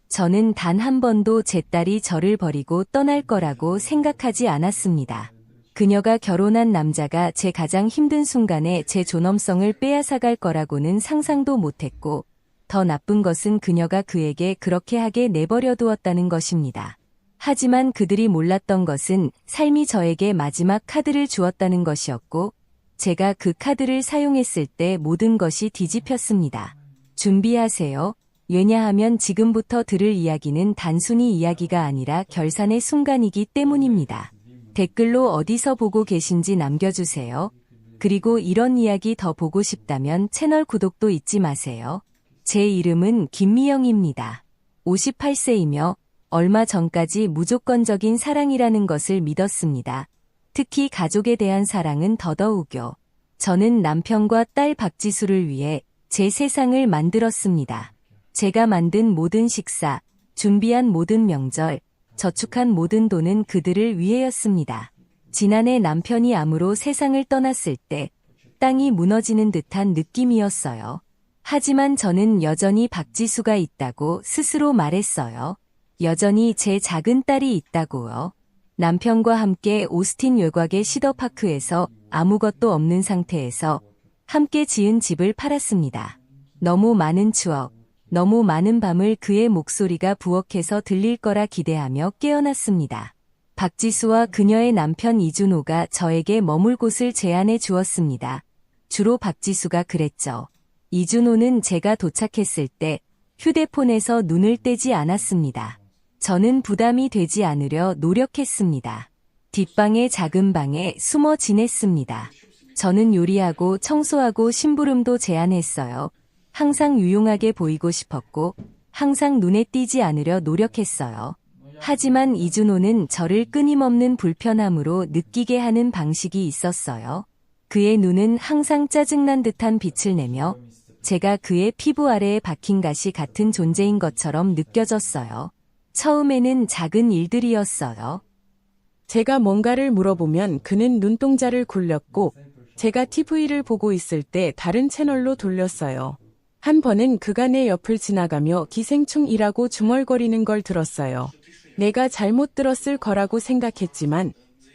저는 단 한 번도 제 딸이 저를 버리고 떠날 거라고 생각하지 않았습니다. 그녀가 결혼한 남자가 제 가장 힘든 순간에 제 존엄성을 빼앗아갈 거라고는 상상도 못했고, 더 나쁜 것은 그녀가 그에게 그렇게 하게 내버려 두었다는 것입니다. 하지만 그들이 몰랐던 것은 삶이 저에게 마지막 카드를 주었다는 것이었고, 제가 그 카드를 사용했을 때 모든 것이 뒤집혔습니다. 준비하세요. 왜냐하면 지금부터 들을 이야기는 단순히 이야기가 아니라 결산의 순간이기 때문입니다. 댓글로 어디서 보고 계신지 남겨주세요. 그리고 이런 이야기 더 보고 싶다면 채널 구독도 잊지 마세요. 제 이름은 김미영입니다. 58세이며 얼마 전까지 무조건적인 사랑이라는 것을 믿었습니다. 특히 가족에 대한 사랑은 더더욱요. 저는 남편과 딸 박지수를 위해 제 세상을 만들었습니다. 제가 만든 모든 식사, 준비한 모든 명절, 저축한 모든 돈은 그들을 위해였습니다. 지난해 남편이 암으로 세상을 떠났을 때 땅이 무너지는 듯한 느낌이었어요. 하지만 저는 여전히 박지수가 있다고 스스로 말했어요. 여전히 제 작은 딸이 있다고요. 남편과 함께 오스틴 외곽의 시더파크에서 아무것도 없는 상태에서 함께 지은 집을 팔았습니다. 너무 많은 추억, 너무 많은 밤을 그의 목소리가 부엌에서 들릴 거라 기대하며 깨어났습니다. 박지수와 그녀의 남편 이준호가 저에게 머물 곳을 제안해 주었습니다. 주로 박지수가 그랬죠. 이준호는 제가 도착했을 때 휴대폰에서 눈을 떼지 않았습니다. 저는 부담이 되지 않으려 노력했습니다. 뒷방의 작은 방에 숨어 지냈습니다. 저는 요리하고 청소하고 심부름도 제안했어요. 항상 유용하게 보이고 싶었고 항상 눈에 띄지 않으려 노력했어요. 하지만 이준호는 저를 끊임없는 불편함으로 느끼게 하는 방식이 있었어요. 그의 눈은 항상 짜증난 듯한 빛을 내며 제가 그의 피부 아래에 박힌 가시 같은 존재인 것처럼 느껴졌어요. 처음에는 작은 일들이었어요. 제가 뭔가를 물어보면 그는 눈동자를 굴렸고 제가 TV를 보고 있을 때 다른 채널로 돌렸어요. 한 번은 그가 내 옆을 지나가며 기생충이라고 중얼거리는 걸 들었어요. 내가 잘못 들었을 거라고 생각했지만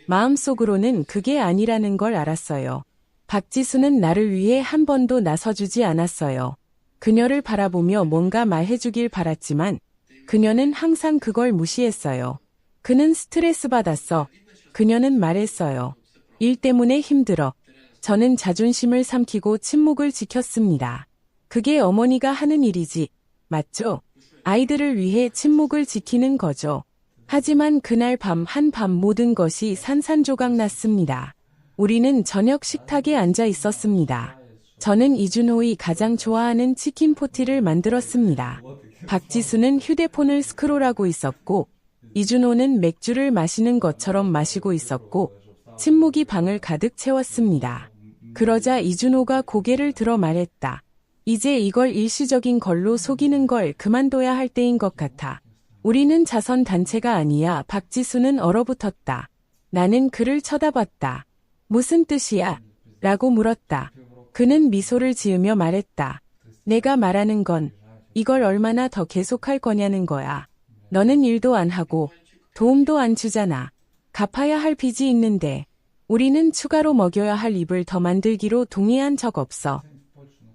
마음속으로는 그게 아니라는 걸 알았어요. 박지수는 나를 위해 한 번도 나서주지 않았어요. 그녀를 바라보며 뭔가 말해주길 바랐지만 그녀는 항상 그걸 무시했어요. 그는 스트레스 받았어. 그녀는 말했어요. 일 때문에 힘들어. 저는 자존심을 삼키고 침묵을 지켰습니다. 그게 어머니가 하는 일이지. 맞죠? 아이들을 위해 침묵을 지키는 거죠. 하지만 그날 밤 한밤 모든 것이 산산조각 났습니다. 우리는 저녁 식탁에 앉아 있었습니다. 저는 이준호이 가장 좋아하는 치킨 포티를 만들었습니다. 박지수는 휴대폰을 스크롤하고 있었고 이준호는 맥주를 마시는 것처럼 마시고 있었고 침묵이 방을 가득 채웠습니다. 그러자 이준호가 고개를 들어 말했다. 이제 이걸 일시적인 걸로 속이는 걸 그만둬야 할 때인 것 같아. 우리는 자선단체가 아니야. 박지수는 얼어붙었다. 나는 그를 쳐다봤다. 무슨 뜻이야? 라고 물었다. 그는 미소를 지으며 말했다. 내가 말하는 건 이걸 얼마나 더 계속할 거냐는 거야. 너는 일도 안 하고 도움도 안 주잖아. 갚아야 할 빚이 있는데 우리는 추가로 먹여야 할 입을 더 만들기로 동의한 적 없어.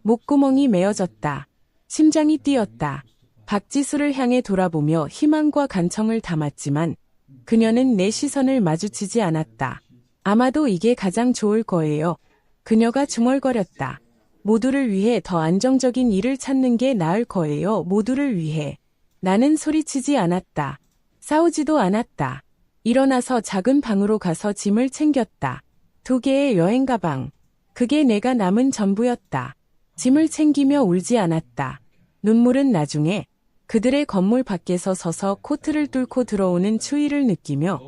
목구멍이 메어졌다. 심장이 뛰었다. 박지수를 향해 돌아보며 희망과 간청을 담았지만 그녀는 내 시선을 마주치지 않았다. 아마도 이게 가장 좋을 거예요. 그녀가 중얼거렸다. 모두를 위해 더 안정적인 일을 찾는 게 나을 거예요. 모두를 위해. 나는 소리치지 않았다. 싸우지도 않았다. 일어나서 작은 방으로 가서 짐을 챙겼다. 2개의 여행 가방. 그게 내가 남은 전부였다. 짐을 챙기며 울지 않았다. 눈물은 나중에 그들의 건물 밖에서 서서 코트를 뚫고 들어오는 추위를 느끼며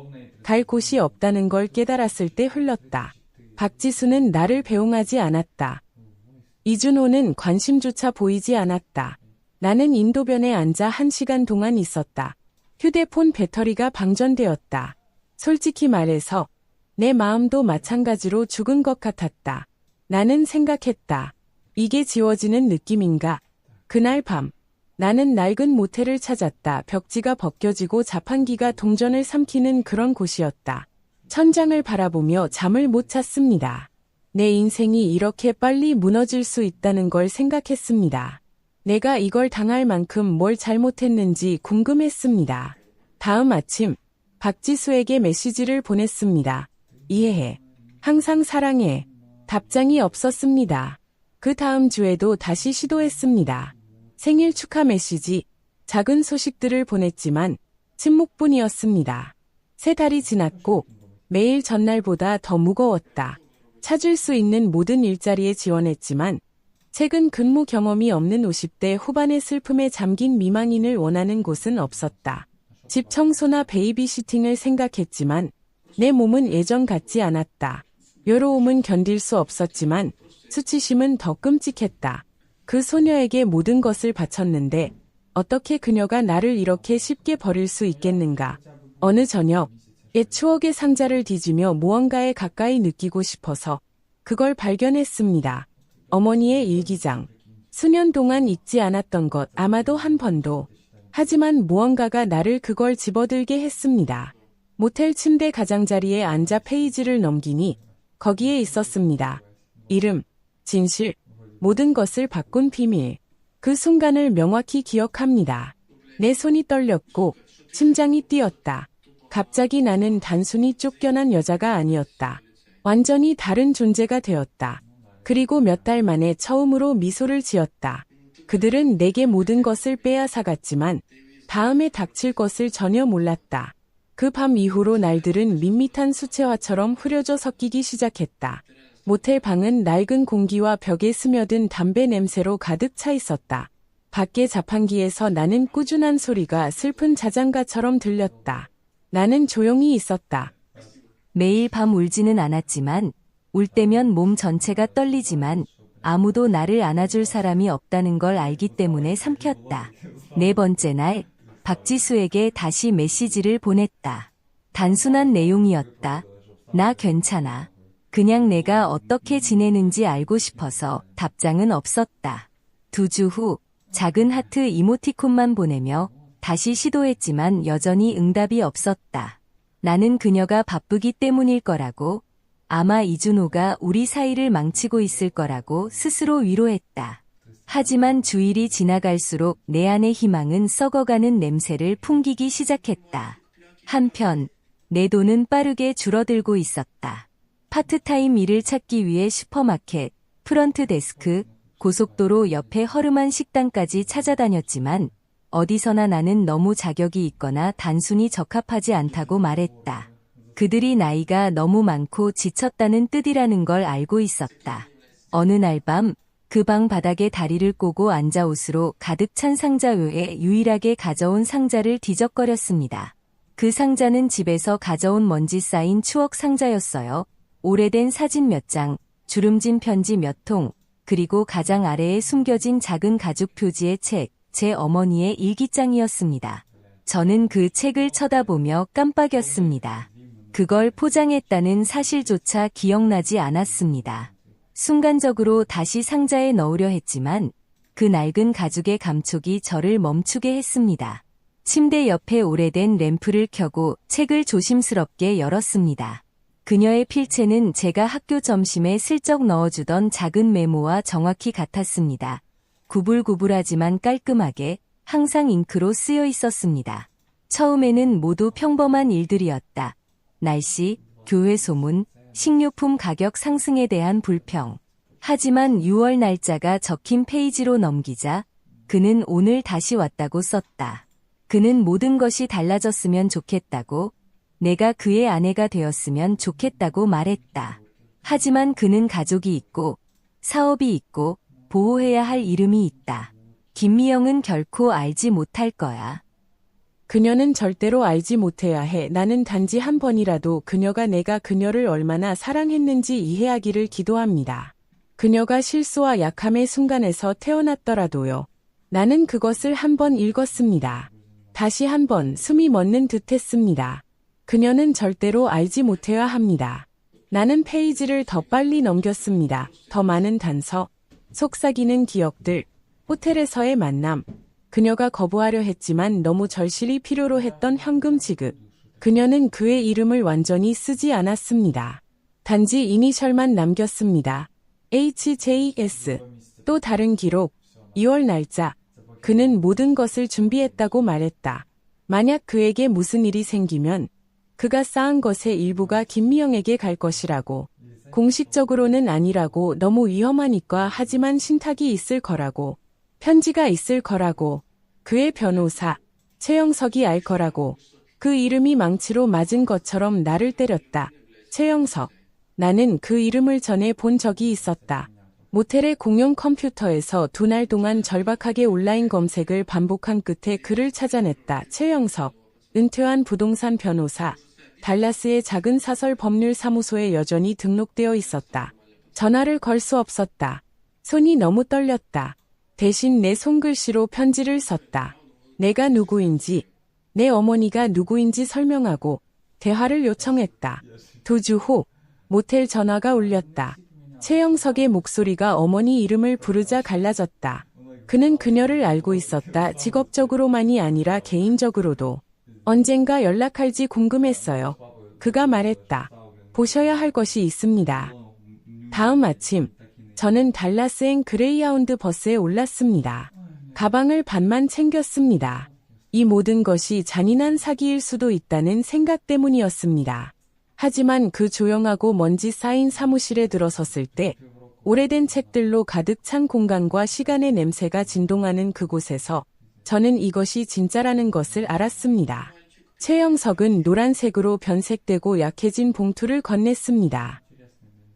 갈 곳이 없다는 걸 깨달았을 때 흘렀다. 박지수는 나를 배웅하지 않았다. 이준호는 관심조차 보이지 않았다. 나는 인도변에 앉아 1시간 동안 있었다. 휴대폰 배터리가 방전되었다. 솔직히 말해서 내 마음도 마찬가지로 죽은 것 같았다. 나는 생각했다. 이게 지워지는 느낌인가? 그날 밤 나는 낡은 모텔을 찾았다. 벽지가 벗겨지고 자판기가 동전을 삼키는 그런 곳이었다. 천장을 바라보며 잠을 못 잤습니다. 내 인생이 이렇게 빨리 무너질 수 있다는 걸 생각했습니다. 내가 이걸 당할 만큼 뭘 잘못했는지 궁금했습니다. 다음 아침, 박지수에게 메시지를 보냈습니다. 이해해. 항상 사랑해. 답장이 없었습니다. 그 다음 주에도 다시 시도했습니다. 생일 축하 메시지, 작은 소식들을 보냈지만 침묵뿐이었습니다. 3달이 지났고 매일 전날보다 더 무거웠다. 찾을 수 있는 모든 일자리에 지원했지만 최근 근무 경험이 없는 50대 후반의 슬픔에 잠긴 미망인을 원하는 곳은 없었다. 집 청소나 베이비시팅을 생각했지만 내 몸은 예전 같지 않았다. 외로움은 견딜 수 없었지만 수치심은 더 끔찍했다. 그 소녀에게 모든 것을 바쳤는데 어떻게 그녀가 나를 이렇게 쉽게 버릴 수 있겠는가. 어느 저녁, 옛 추억의 상자를 뒤지며 무언가에 가까이 느끼고 싶어서 그걸 발견했습니다. 어머니의 일기장. 수년 동안 읽지 않았던 것 아마도 한 번도. 하지만 무언가가 나를 그걸 집어들게 했습니다. 모텔 침대 가장자리에 앉아 페이지를 넘기니 거기에 있었습니다. 이름, 진실, 모든 것을 바꾼 비밀. 그 순간을 명확히 기억합니다. 내 손이 떨렸고 심장이 뛰었다. 갑자기 나는 단순히 쫓겨난 여자가 아니었다. 완전히 다른 존재가 되었다. 그리고 몇 달 만에 처음으로 미소를 지었다. 그들은 내게 모든 것을 빼앗아갔지만 다음에 닥칠 것을 전혀 몰랐다. 그 밤 이후로 날들은 밋밋한 수채화처럼 흐려져 섞이기 시작했다. 모텔 방은 낡은 공기와 벽에 스며든 담배 냄새로 가득 차 있었다. 밖의 자판기에서 나는 꾸준한 소리가 슬픈 자장가처럼 들렸다. 나는 조용히 있었다. 매일 밤 울지는 않았지만 울 때면 몸 전체가 떨리지만 아무도 나를 안아줄 사람이 없다는 걸 알기 때문에 삼켰다. 4번째 날, 박지수에게 다시 메시지를 보냈다. 단순한 내용이었다. 나 괜찮아. 그냥 내가 어떻게 지내는지 알고 싶어서. 답장은 없었다. 2주 후, 작은 하트 이모티콘만 보내며 다시 시도했지만 여전히 응답이 없었다. 나는 그녀가 바쁘기 때문일 거라고, 아마 이준호가 우리 사이를 망치고 있을 거라고 스스로 위로했다. 하지만 주일이 지나갈수록 내 안의 희망은 썩어가는 냄새를 풍기기 시작했다. 한편, 내 돈은 빠르게 줄어들고 있었다. 파트타임 일을 찾기 위해 슈퍼마켓, 프런트 데스크, 고속도로 옆에 허름한 식당까지 찾아다녔지만 어디서나 나는 너무 자격이 있거나 단순히 적합하지 않다고 말했다. 그들이 나이가 너무 많고 지쳤다는 뜻이라는 걸 알고 있었다. 어느 날 밤, 그 방 바닥에 다리를 꼬고 앉아 옷으로 가득 찬 상자 외에 유일하게 가져온 상자를 뒤적거렸습니다. 그 상자는 집에서 가져온 먼지 쌓인 추억 상자였어요. 오래된 사진 몇 장, 주름진 편지 몇 통, 그리고 가장 아래에 숨겨진 작은 가죽 표지의 책, 제 어머니의 일기장이었습니다. 저는 그 책을 쳐다보며 깜빡였습니다. 그걸 포장했다는 사실조차 기억나지 않았습니다. 순간적으로 다시 상자에 넣으려 했지만 그 낡은 가죽의 감촉이 저를 멈추게 했습니다. 침대 옆에 오래된 램프를 켜고 책을 조심스럽게 열었습니다. 그녀의 필체는 제가 학교 점심에 슬쩍 넣어주던 작은 메모와 정확히 같았습니다. 구불구불하지만 깔끔하게 항상 잉크로 쓰여 있었습니다. 처음에는 모두 평범한 일들이었다. 날씨, 교회 소문, 식료품 가격 상승에 대한 불평. 하지만 6월 날짜가 적힌 페이지로 넘기자 그는 오늘 다시 왔다고 썼다. 그는 모든 것이 달라졌으면 좋겠다고, 내가 그의 아내가 되었으면 좋겠다고 말했다. 하지만 그는 가족이 있고 사업이 있고 보호해야 할 이름이 있다. 김미영은 결코 알지 못할 거야. 그녀는 절대로 알지 못해야 해. 나는 단지 한 번이라도 그녀가 내가 그녀를 얼마나 사랑했는지 이해하기를 기도합니다. 그녀가 실수와 약함의 순간에서 태어났더라도요. 나는 그것을 한 번 읽었습니다. 다시 한 번 숨이 멎는 듯 했습니다. 그녀는 절대로 알지 못해야 합니다. 나는 페이지를 더 빨리 넘겼습니다. 더 많은 단서, 속삭이는 기억들, 호텔에서의 만남, 그녀가 거부하려 했지만 너무 절실히 필요로 했던 현금 지급. 그녀는 그의 이름을 완전히 쓰지 않았습니다. 단지 이니셜만 남겼습니다. HJS. 또 다른 기록. 2월 날짜. 그는 모든 것을 준비했다고 말했다. 만약 그에게 무슨 일이 생기면 그가 쌓은 것의 일부가 김미영에게 갈 것이라고. 공식적으로는 아니라고, 너무 위험하니까, 하지만 신탁이 있을 거라고. 편지가 있을 거라고. 그의 변호사 최영석이 알 거라고. 그 이름이 망치로 맞은 것처럼 나를 때렸다. 최영석. 나는 그 이름을 전에 본 적이 있었다. 모텔의 공용 컴퓨터에서 2날 동안 절박하게 온라인 검색을 반복한 끝에 그를 찾아냈다. 최영석. 은퇴한 부동산 변호사. 달라스의 작은 사설 법률 사무소에 여전히 등록되어 있었다. 전화를 걸 수 없었다. 손이 너무 떨렸다. 대신 내 손글씨로 편지를 썼다. 내가 누구인지, 내 어머니가 누구인지 설명하고 대화를 요청했다. 2주 후 모텔 전화가 울렸다. 최영석의 목소리가 어머니 이름을 부르자 갈라졌다. 그는 그녀를 알고 있었다. 직업적으로만이 아니라 개인적으로도. 언젠가 연락할지 궁금했어요. 그가 말했다. 보셔야 할 것이 있습니다. 다음 아침, 저는 달라스행 그레이하운드 버스에 올랐습니다. 가방을 반만 챙겼습니다. 이 모든 것이 잔인한 사기일 수도 있다는 생각 때문이었습니다. 하지만 그 조용하고 먼지 쌓인 사무실에 들어섰을 때 오래된 책들로 가득 찬 공간과 시간의 냄새가 진동하는 그곳에서 저는 이것이 진짜라는 것을 알았습니다. 최영석은 노란색으로 변색되고 약해진 봉투를 건넸습니다.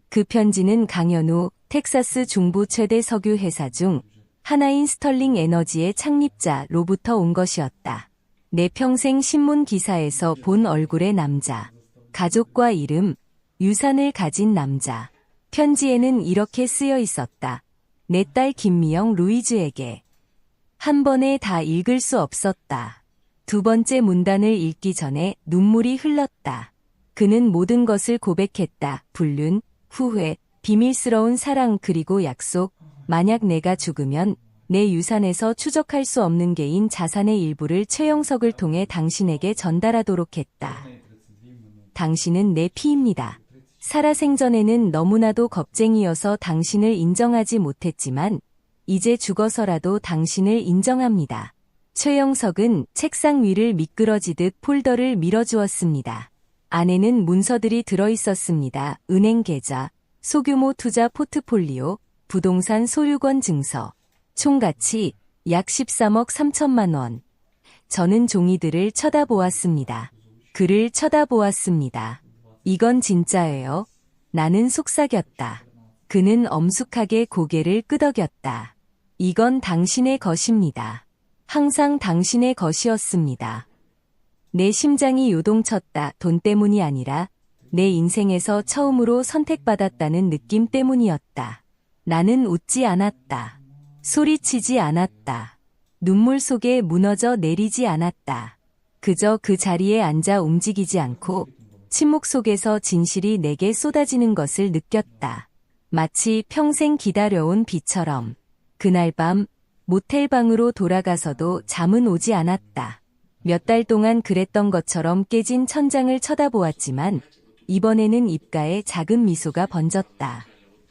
그 편지는 강현우, 텍사스 중부 최대 석유 회사 중 하나인 스털링 에너지의 창립자로부터 온 것이었다. 내 평생 신문 기사에서 본 얼굴의 남자, 가족과 이름, 유산을 가진 남자. 편지에는 이렇게 쓰여 있었다. 내 딸 김미영 루이즈에게. 한 번에 다 읽을 수 없었다. 2번째 문단을 읽기 전에 눈물이 흘렀다. 그는 모든 것을 고백했다. 불륜, 후회, 비밀스러운 사랑 그리고 약속. 만약 내가 죽으면 내 유산에서 추적할 수 없는 개인 자산의 일부를 최영석을 통해 당신에게 전달하도록 했다. 당신은 내 피입니다. 살아생전에는 너무나도 겁쟁이여서 당신을 인정하지 못했지만 이제 죽어서라도 당신을 인정합니다. 최영석은 책상 위를 미끄러지듯 폴더를 밀어주었습니다. 안에는 문서들이 들어있었습니다. 은행 계좌, 소규모 투자 포트폴리오, 부동산 소유권 증서, 총가치 약 13억 3천만 원. 저는 종이들을 쳐다보았습니다. 그를 쳐다보았습니다. 이건 진짜예요. 나는 속삭였다. 그는 엄숙하게 고개를 끄덕였다. 이건 당신의 것입니다. 항상 당신의 것이었습니다. 내 심장이 요동쳤다. 돈 때문이 아니라 내 인생에서 처음으로 선택받았다는 느낌 때문이었다. 나는 웃지 않았다. 소리치지 않았다. 눈물 속에 무너져 내리지 않았다. 그저 그 자리에 앉아 움직이지 않고 침묵 속에서 진실이 내게 쏟아지는 것을 느꼈다. 마치 평생 기다려온 비처럼. 그날 밤 모텔 방으로 돌아가서도 잠은 오지 않았다. 몇 달 동안 그랬던 것처럼 깨진 천장을 쳐다보았지만 이번에는 입가에 작은 미소가 번졌다.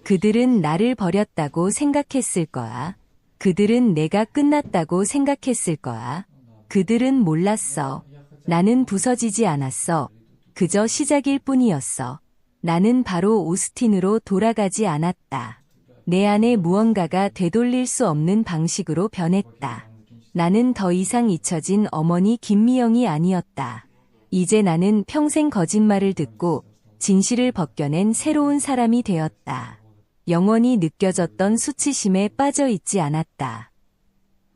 그들은 나를 버렸다고 생각했을 거야. 그들은 내가 끝났다고 생각했을 거야. 그들은 몰랐어. 나는 부서지지 않았어. 그저 시작일 뿐이었어. 나는 바로 오스틴으로 돌아가지 않았다. 내 안에 무언가가 되돌릴 수 없는 방식으로 변했다. 나는 더 이상 잊혀진 어머니 김미영이 아니었다. 이제 나는 평생 거짓말을 듣고 진실을 벗겨낸 새로운 사람이 되었다. 영원히 느껴졌던 수치심에 빠져 있지 않았다.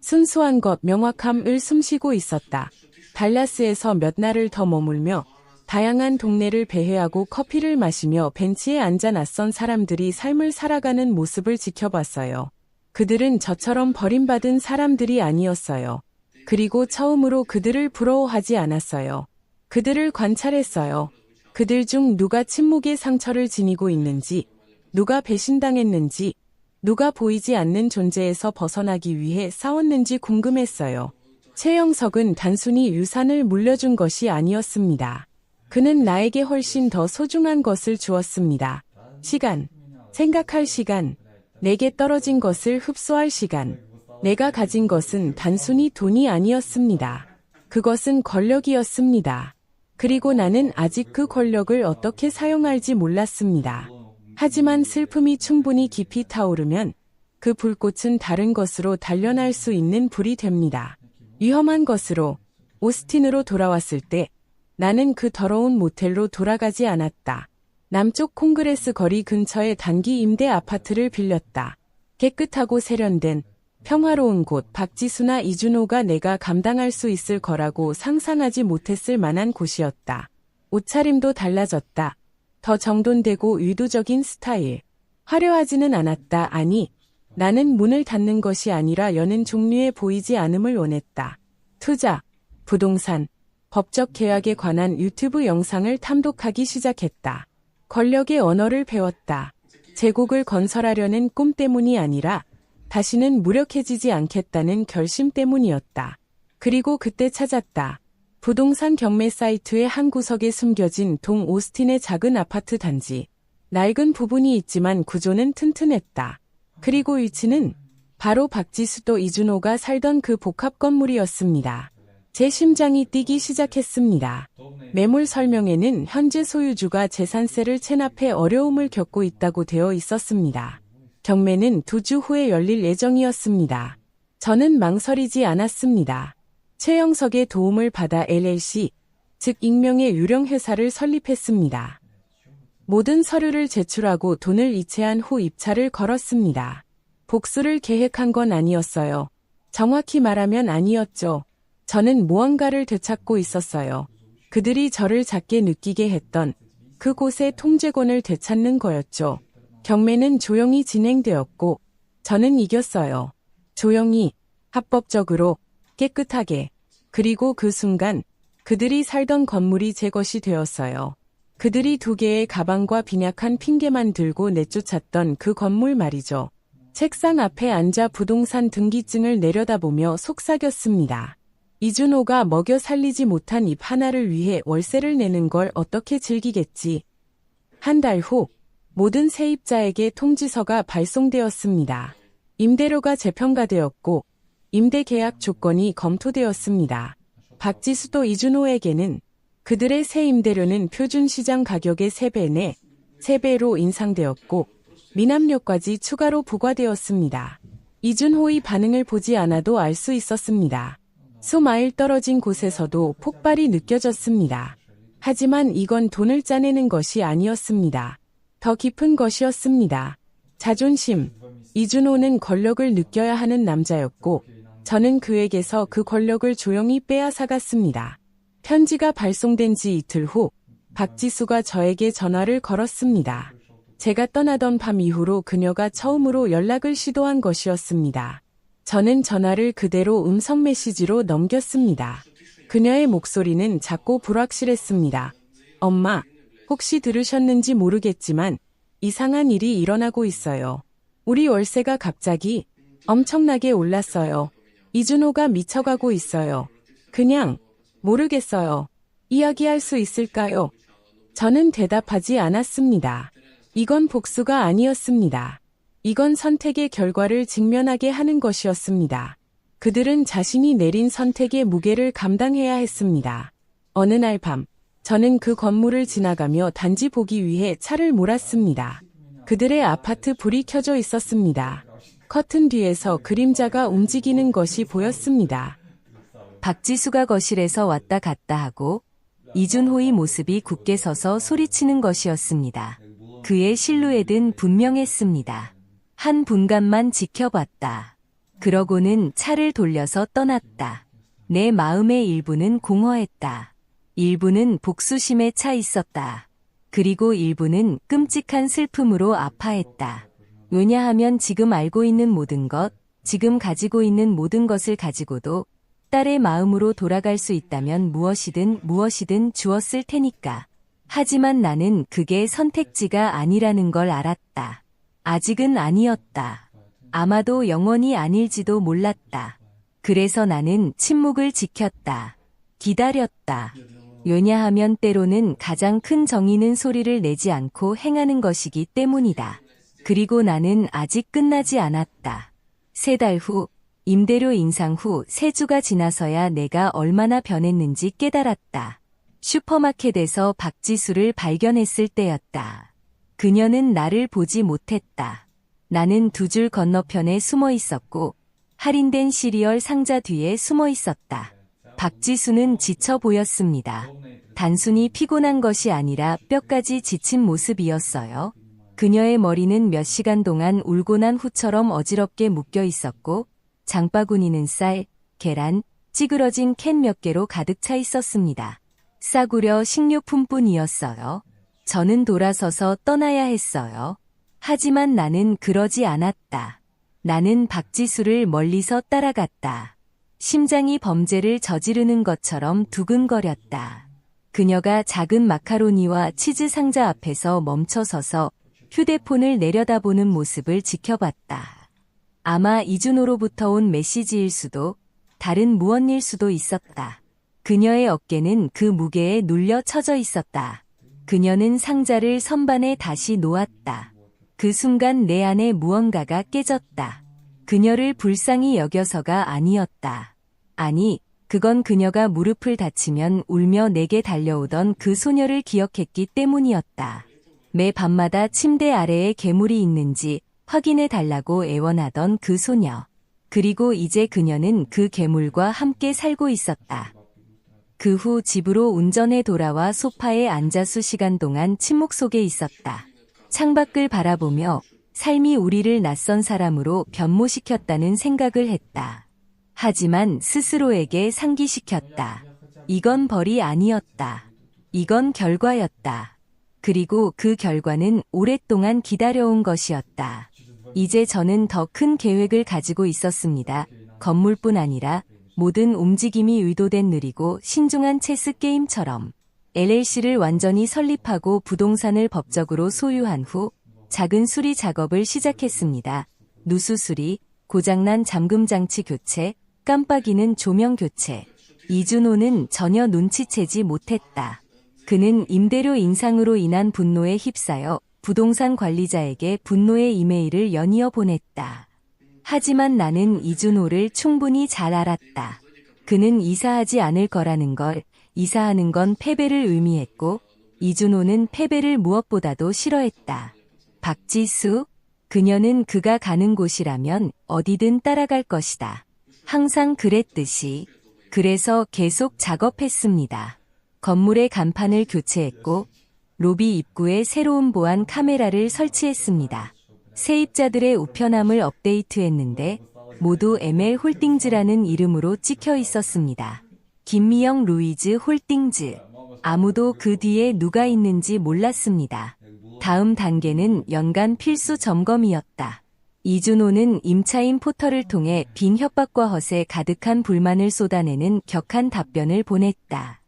순수한 것, 명확함을 숨쉬고 있었다. 달라스에서 몇 날을 더 머물며 다양한 동네를 배회하고 커피를 마시며 벤치에 앉아 낯선 사람들이 삶을 살아가는 모습을 지켜봤어요. 그들은 저처럼 버림받은 사람들이 아니었어요. 그리고 처음으로 그들을 부러워하지 않았어요. 그들을 관찰했어요. 그들 중 누가 침묵의 상처를 지니고 있는지, 누가 배신당했는지, 누가 보이지 않는 존재에서 벗어나기 위해 싸웠는지 궁금했어요. 최영석은 단순히 유산을 물려준 것이 아니었습니다. 그는 나에게 훨씬 더 소중한 것을 주었습니다. 시간, 생각할 시간, 내게 떨어진 것을 흡수할 시간. 내가 가진 것은 단순히 돈이 아니었습니다. 그것은 권력이었습니다. 그리고 나는 아직 그 권력을 어떻게 사용할지 몰랐습니다. 하지만 슬픔이 충분히 깊이 타오르면 그 불꽃은 다른 것으로 단련할 수 있는 불이 됩니다. 위험한 것으로, 오스틴으로 돌아왔을 때 나는 그 더러운 모텔로 돌아가지 않았다. 남쪽 콩그레스 거리 근처의 단기 임대 아파트를 빌렸다. 깨끗하고 세련된, 평화로운 곳. 박지수나 이준호가 내가 감당할 수 있을 거라고 상상하지 못했을 만한 곳이었다. 옷차림도 달라졌다. 더 정돈되고 의도적인 스타일. 화려하지는 않았다. 아니, 나는 문을 닫는 것이 아니라 여는 종류에 보이지 않음을 원했다. 투자, 부동산, 법적 계약에 관한 유튜브 영상을 탐독하기 시작했다. 권력의 언어를 배웠다. 제국을 건설하려는 꿈 때문이 아니라 다시는 무력해지지 않겠다는 결심 때문이었다. 그리고 그때 찾았다. 부동산 경매 사이트의 한 구석에 숨겨진 동 오스틴의 작은 아파트 단지. 낡은 부분이 있지만 구조는 튼튼했다. 그리고 위치는 바로 박지수 또 이준호가 살던 그 복합 건물이었습니다. 제 심장이 뛰기 시작했습니다. 매물 설명에는 현재 소유주가 재산세를 체납해 어려움을 겪고 있다고 되어 있었습니다. 경매는 2주 후에 열릴 예정이었습니다. 저는 망설이지 않았습니다. 최영석의 도움을 받아 LLC, 즉 익명의 유령 회사를 설립했습니다. 모든 서류를 제출하고 돈을 이체한 후 입찰을 걸었습니다. 복수를 계획한 건 아니었어요. 정확히 말하면 아니었죠. 저는 무언가를 되찾고 있었어요. 그들이 저를 작게 느끼게 했던 그곳의 통제권을 되찾는 거였죠. 경매는 조용히 진행되었고 저는 이겼어요. 조용히, 합법적으로, 깨끗하게. 그리고 그 순간 그들이 살던 건물이 제 것이 되었어요. 그들이 2개의 가방과 빈약한 핑계만 들고 내쫓았던 그 건물 말이죠. 책상 앞에 앉아 부동산 등기증을 내려다보며 속삭였습니다. 이준호가 먹여 살리지 못한 입 하나를 위해 월세를 내는 걸 어떻게 즐기겠지. 한 달 후 모든 세입자에게 통지서가 발송되었습니다. 임대료가 재평가되었고 임대 계약 조건이 검토되었습니다. 박지수도 이준호에게는 그들의 새 임대료는 표준 시장 가격의 3배 내 3배로 인상되었고 미납료까지 추가로 부과되었습니다. 이준호의 반응을 보지 않아도 알 수 있었습니다. 수마일 떨어진 곳에서도 폭발이 느껴졌습니다. 하지만 이건 돈을 짜내는 것이 아니었습니다. 더 깊은 것이었습니다. 자존심. 이준호는 권력을 느껴야 하는 남자였고 저는 그에게서 그 권력을 조용히 빼앗아갔습니다. 편지가 발송된 지 이틀 후 박지수가 저에게 전화를 걸었습니다. 제가 떠나던 밤 이후로 그녀가 처음으로 연락을 시도한 것이었습니다. 저는 전화를 그대로 음성 메시지로 넘겼습니다. 그녀의 목소리는 작고 불확실했습니다. 엄마, 혹시 들으셨는지 모르겠지만 이상한 일이 일어나고 있어요. 우리 월세가 갑자기 엄청나게 올랐어요. 이준호가 미쳐가고 있어요. 그냥 모르겠어요. 이야기할 수 있을까요? 저는 대답하지 않았습니다. 이건 복수가 아니었습니다. 이건 선택의 결과를 직면하게 하는 것이었습니다. 그들은 자신이 내린 선택의 무게를 감당해야 했습니다. 어느 날 밤, 저는 그 건물을 지나가며 단지 보기 위해 차를 몰았습니다. 그들의 아파트 불이 켜져 있었습니다. 커튼 뒤에서 그림자가 움직이는 것이 보였습니다. 박지수가 거실에서 왔다 갔다 하고 이준호의 모습이 굳게 서서 소리치는 것이었습니다. 그의 실루엣은 분명했습니다. 한 분간만 지켜봤다. 그러고는 차를 돌려서 떠났다. 내 마음의 일부는 공허했다. 일부는 복수심에 차 있었다. 그리고 일부는 끔찍한 슬픔으로 아파했다. 왜냐하면 지금 알고 있는 모든 것, 지금 가지고 있는 모든 것을 가지고도 딸의 마음으로 돌아갈 수 있다면 무엇이든 주었을 테니까. 하지만 나는 그게 선택지가 아니라는 걸 알았다. 아직은 아니었다. 아마도 영원히 아닐지도 몰랐다. 그래서 나는 침묵을 지켰다. 기다렸다. 왜냐하면 때로는 가장 큰 정의는 소리를 내지 않고 행하는 것이기 때문이다. 그리고 나는 아직 끝나지 않았다. 3달 후, 임대료 인상 후 3주가 지나서야 내가 얼마나 변했는지 깨달았다. 슈퍼마켓에서 박지수를 발견했을 때였다. 그녀는 나를 보지 못했다. 나는 2줄 건너편에 숨어 있었고 할인된 시리얼 상자 뒤에 숨어 있었다. 박지수는 지쳐 보였습니다. 단순히 피곤한 것이 아니라 뼈까지 지친 모습이었어요. 그녀의 머리는 몇 시간 동안 울고 난 후처럼 어지럽게 묶여 있었고 장바구니는 쌀, 계란, 찌그러진 캔 몇 개로 가득 차 있었습니다. 싸구려 식료품뿐이었어요. 저는 돌아서서 떠나야 했어요. 하지만 나는 그러지 않았다. 나는 박지수를 멀리서 따라갔다. 심장이 범죄를 저지르는 것처럼 두근거렸다. 그녀가 작은 마카로니와 치즈 상자 앞에서 멈춰서서 휴대폰을 내려다보는 모습을 지켜봤다. 아마 이준호로부터 온 메시지일 수도, 다른 무언일 수도 있었다. 그녀의 어깨는 그 무게에 눌려 쳐져 있었다. 그녀는 상자를 선반에 다시 놓았다. 그 순간 내 안에 무언가가 깨졌다. 그녀를 불쌍히 여겨서가 아니었다. 아니, 그건 그녀가 무릎을 다치면 울며 내게 달려오던 그 소녀를 기억했기 때문이었다. 매 밤마다 침대 아래에 괴물이 있는지 확인해 달라고 애원하던 그 소녀. 그리고 이제 그녀는 그 괴물과 함께 살고 있었다. 그 후 집으로 운전해 돌아와 소파에 앉아 수시간 동안 침묵 속에 있었다. 창밖을 바라보며 삶이 우리를 낯선 사람으로 변모시켰다는 생각을 했다. 하지만 스스로에게 상기시켰다. 이건 벌이 아니었다. 이건 결과였다. 그리고 그 결과는 오랫동안 기다려온 것이었다. 이제 저는 더 큰 계획을 가지고 있었습니다. 건물뿐 아니라 모든 움직임이 의도된 느리고 신중한 체스 게임처럼 LLC를 완전히 설립하고 부동산을 법적으로 소유한 후 작은 수리 작업을 시작했습니다. 누수 수리, 고장난 잠금 장치 교체, 깜빡이는 조명 교체. 이준호는 전혀 눈치채지 못했다. 그는 임대료 인상으로 인한 분노에 휩싸여 부동산 관리자에게 분노의 이메일을 연이어 보냈다. 하지만 나는 이준호를 충분히 잘 알았다. 그는 이사하지 않을 거라는 걸, 이사하는 건 패배를 의미했고 이준호는 패배를 무엇보다도 싫어했다. 박지수, 그녀는 그가 가는 곳이라면 어디든 따라갈 것이다. 항상 그랬듯이. 그래서 계속 작업했습니다. 건물의 간판을 교체했고 로비 입구에 새로운 보안 카메라를 설치했습니다. 세입자들의 우편함을 업데이트했는데 모두 ML 홀딩즈라는 이름으로 찍혀 있었습니다. 김미영 루이즈 홀딩즈. 아무도 그 뒤에 누가 있는지 몰랐습니다. 다음 단계는 연간 필수 점검이었다. 이준호는 임차인 포털을 통해 빈 협박과 허세 가득한 불만을 쏟아내는 격한 답변을 보냈다.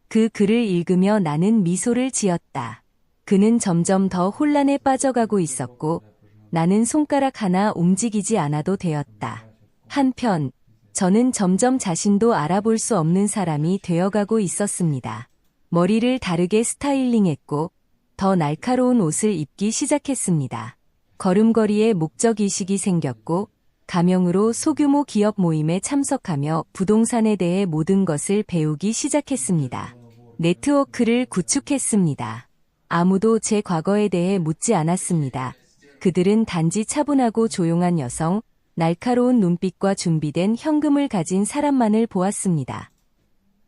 그 글을 읽으며 나는 미소를 지었다. 그는 점점 더 혼란에 빠져가고 있었고 나는 손가락 하나 움직이지 않아도 되었다. 한편 저는 점점 자신도 알아볼 수 없는 사람이 되어가고 있었습니다. 머리를 다르게 스타일링했고 더 날카로운 옷을 입기 시작했습니다. 걸음걸이에 목적의식이 생겼고 가명으로 소규모 기업 모임에 참석하며 부동산에 대해 모든 것을 배우기 시작했습니다. 네트워크를 구축했습니다. 아무도 제 과거에 대해 묻지 않았습니다. 그들은 단지 차분하고 조용한 여성, 날카로운 눈빛과 준비된 현금을 가진 사람만을 보았습니다.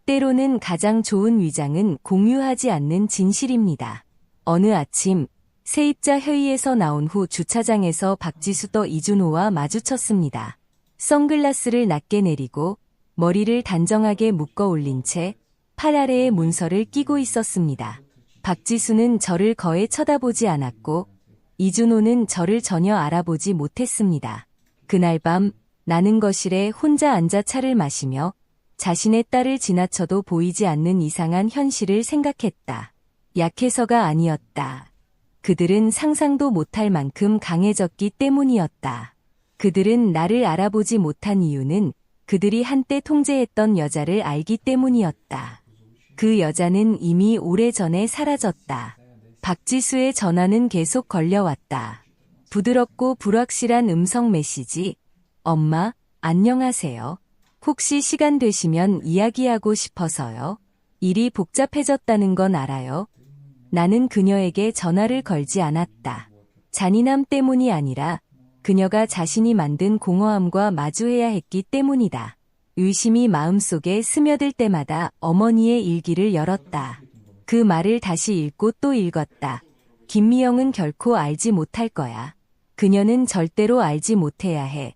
때로는 가장 좋은 위장은 공유하지 않는 진실입니다. 어느 아침, 세입자 회의에서 나온 후 주차장에서 박지수 또 이준호와 마주쳤습니다. 선글라스를 낮게 내리고 머리를 단정하게 묶어 올린 채 팔 아래에 문서를 끼고 있었습니다. 박지수는 저를 거의 쳐다보지 않았고 이준호는 저를 전혀 알아보지 못했습니다. 그날 밤 나는 거실에 혼자 앉아 차를 마시며 자신의 딸을 지나쳐도 보이지 않는 이상한 현실을 생각했다. 약해서가 아니었다. 그들은 상상도 못할 만큼 강해졌기 때문이었다. 그들은 나를 알아보지 못한 이유는 그들이 한때 통제했던 여자를 알기 때문이었다. 그 여자는 이미 오래전에 사라졌다. 박지수의 전화는 계속 걸려왔다. 부드럽고 불확실한 음성 메시지. 엄마, 안녕하세요. 혹시 시간 되시면 이야기하고 싶어서요. 일이 복잡해졌다는 건 알아요. 나는 그녀에게 전화를 걸지 않았다. 잔인함 때문이 아니라 그녀가 자신이 만든 공허함과 마주해야 했기 때문이다. 의심이 마음속에 스며들 때마다 어머니의 일기를 열었다. 그 말을 다시 읽고 또 읽었다. 김미영은 결코 알지 못할 거야. 그녀는 절대로 알지 못해야 해.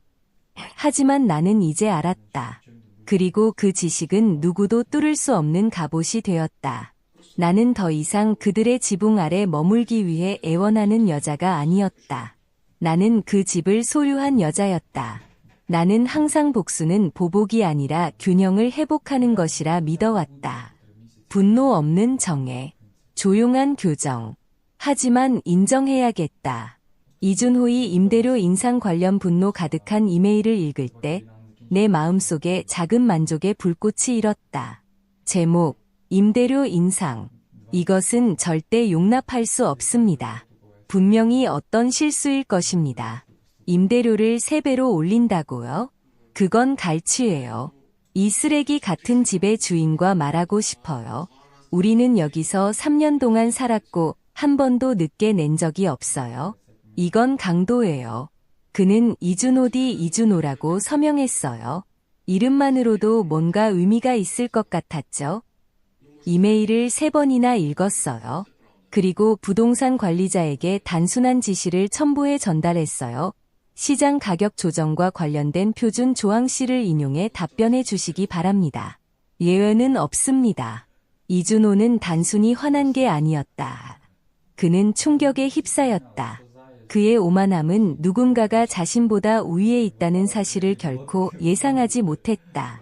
하지만 나는 이제 알았다. 그리고 그 지식은 누구도 뚫을 수 없는 갑옷이 되었다. 나는 더 이상 그들의 지붕 아래 머물기 위해 애원하는 여자가 아니었다. 나는 그 집을 소유한 여자였다. 나는 항상 복수는 보복이 아니라 균형을 회복하는 것이라 믿어왔다. 분노 없는 정해, 조용한 교정. 하지만 인정해야겠다. 이준호의 임대료 인상 관련 분노 가득한 이메일을 읽을 때 내 마음속에 작은 만족의 불꽃이 일었다. 제목, 임대료 인상. 이것은 절대 용납할 수 없습니다. 분명히 어떤 실수일 것입니다. 임대료를 3배로 올린다고요? 그건 갈취예요. 이 쓰레기 같은 집의 주인과 말하고 싶어요. 우리는 여기서 3년 동안 살았고 한 번도 늦게 낸 적이 없어요. 이건 강도예요. 그는 이준호라고 서명했어요. 이름만으로도 뭔가 의미가 있을 것 같았죠. 이메일을 3번이나 읽었어요. 그리고 부동산 관리자에게 단순한 지시를 첨부해 전달했어요. 시장 가격 조정과 관련된 표준 조항실을 인용해 답변해 주시기 바랍니다. 예외는 없습니다. 이준호는 단순히 화난 게 아니었다. 그는 충격에 휩싸였다. 그의 오만함은 누군가가 자신보다 우위에 있다는 사실을 결코 예상하지 못했다.